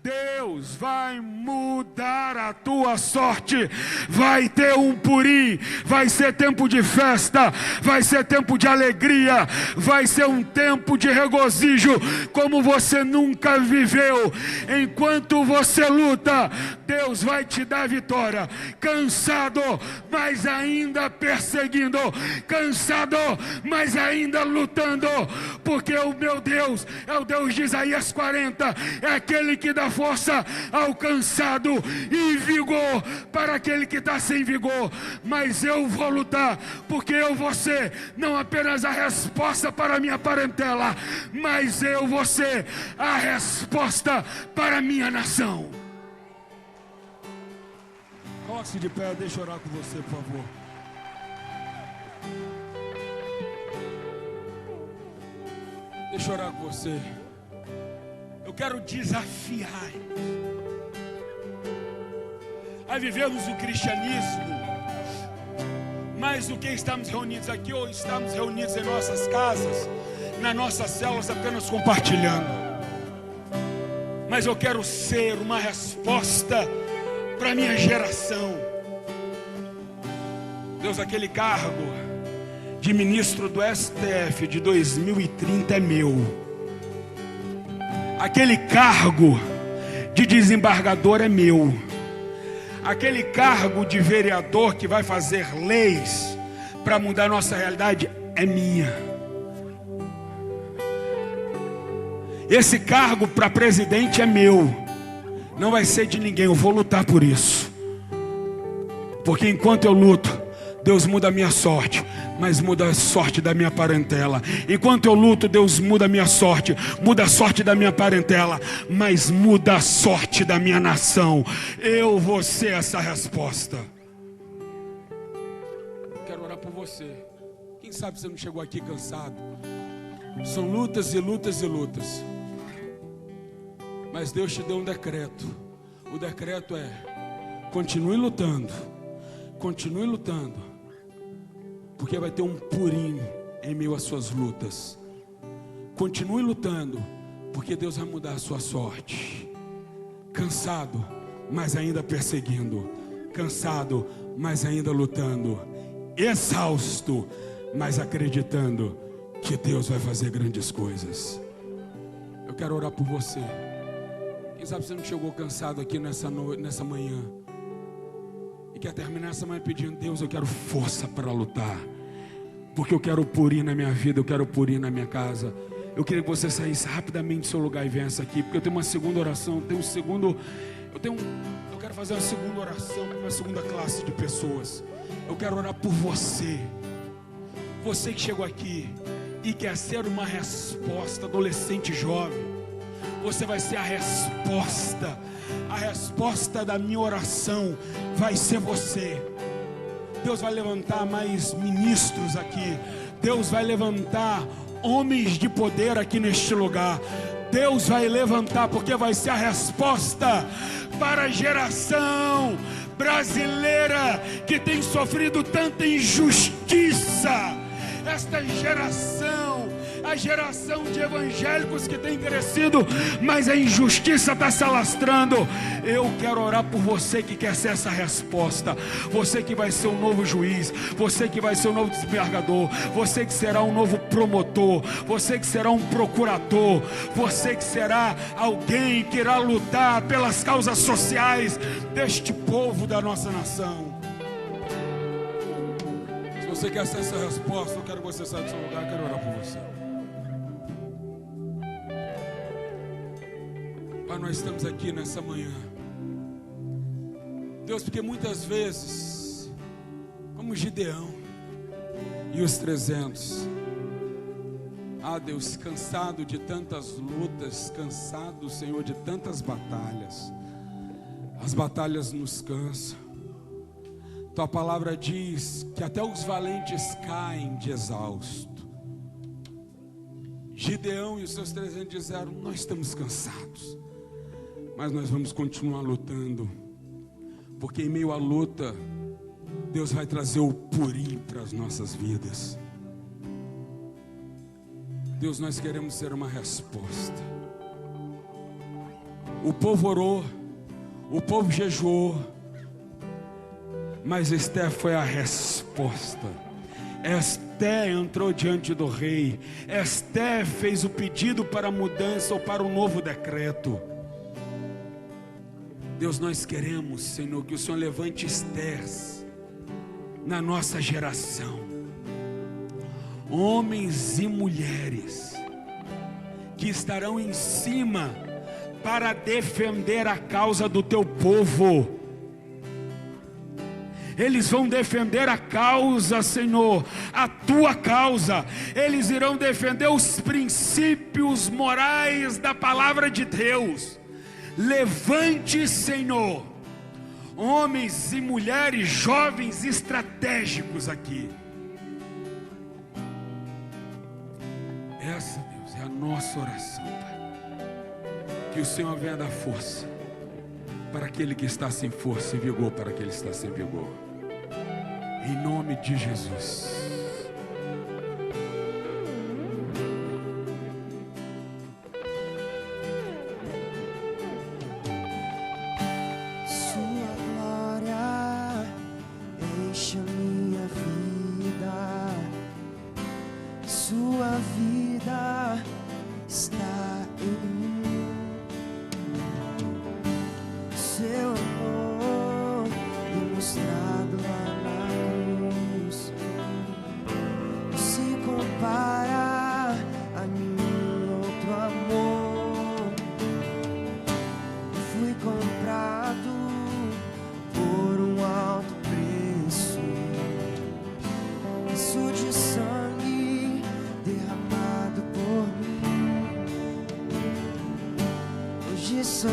Deus Deus vai mudar a tua sorte. Vai ter um Purim, vai ser tempo de festa, vai ser tempo de alegria, vai ser um tempo de regozijo como você nunca viveu. Enquanto você luta, Deus vai te dar vitória. Cansado, mas ainda perseguindo, cansado, mas ainda lutando, porque o meu Deus é o Deus de Isaías 40, é aquele que dá força ao cansado e vigor para aquele que está sem vigor. Mas eu vou lutar, porque eu vou ser não apenas a resposta para a minha parentela, mas eu vou ser a resposta para a minha nação. Coloque-se de pé, deixa eu orar com você, por favor. Deixa eu orar com você. Eu quero desafiar a vivermos o cristianismo mais do que estamos reunidos aqui ou estamos reunidos em nossas casas, nas nossas células, apenas compartilhando. Mas eu quero ser uma resposta para a minha geração. Deus, aquele cargo de ministro do STF de 2030 é meu. Aquele cargo de desembargador é meu. Aquele cargo de vereador que vai fazer leis para mudar a nossa realidade é minha. Esse cargo para presidente é meu. Não vai ser de ninguém, eu vou lutar por isso. Porque enquanto eu luto, Deus muda a minha sorte, mas muda a sorte da minha parentela. Enquanto eu luto, Deus muda a minha sorte, muda a sorte da minha parentela, mas muda a sorte da minha nação. Eu vou ser essa resposta. Quero orar por você. Quem sabe você não chegou aqui cansado? São lutas e lutas e lutas. Mas Deus te deu um decreto. O decreto é: continue lutando. Continue lutando. Porque vai ter um Purim em meio às suas lutas. Continue lutando, porque Deus vai mudar a sua sorte. Cansado, mas ainda perseguindo. Cansado, mas ainda lutando. Exausto, mas acreditando que Deus vai fazer grandes coisas. Eu quero orar por você. Quem sabe você não chegou cansado aqui nessa manhã e quer terminar essa manhã pedindo: Deus, eu quero força para lutar, porque eu quero Purim na minha vida, eu quero Purim na minha casa. Eu queria que você saísse rapidamente do seu lugar e viesse aqui, porque eu tenho uma segunda oração, eu quero fazer uma segunda oração para uma segunda classe de pessoas. Eu quero orar por você. Você que chegou aqui e quer ser uma resposta, adolescente jovem, você vai ser a resposta. A resposta da minha oração vai ser você. Deus vai levantar mais ministros aqui. Deus vai levantar homens de poder aqui neste lugar. Deus vai levantar, porque vai ser a resposta para a geração brasileira que tem sofrido tanta injustiça. Esta geração, a geração de evangélicos que tem crescido, mas a injustiça está se alastrando. Eu quero orar por você que quer ser essa resposta. Você que vai ser um novo juiz, você que vai ser um novo desembargador, você que será um novo promotor, você que será um procurador, você que será alguém que irá lutar pelas causas sociais deste povo da nossa nação. Se você quer ser essa resposta, eu quero que você saia do seu lugar, eu quero orar por você. Pai, nós estamos aqui nessa manhã, Deus, porque muitas vezes, como Gideão e os 300, Deus, cansado de tantas lutas, cansado, Senhor, de tantas batalhas, as batalhas nos cansam. Tua palavra diz que até os valentes caem de exausto. Gideão e os seus 300 disseram: nós estamos cansados, mas nós vamos continuar lutando, porque em meio à luta, Deus vai trazer o Purim para as nossas vidas. Deus, nós queremos ser uma resposta. O povo orou O povo jejuou, mas Esther foi a resposta. Esther entrou diante do rei. Esther fez o pedido para a mudança ou para o novo decreto. Deus, nós queremos, Senhor, que o Senhor levante Estérs na nossa geração, homens e mulheres que estarão em cima para defender a causa do teu povo. Eles vão defender a causa, Senhor, a tua causa. Eles irão defender os princípios morais da palavra de Deus. Levante, Senhor, homens e mulheres, jovens estratégicos aqui. Essa, Deus, é a nossa oração, Pai. Que o Senhor venha dar força para aquele que está sem força e vigor para aquele que está sem vigor. Em nome de Jesus. Sua glória enche a minha vida. Sua vida está em mim. Seu amor demonstrado lá na cruz não se compara a nenhum outro amor. Eu fui comprado por um alto preço, preço de sangue derramado por mim. Hoje sou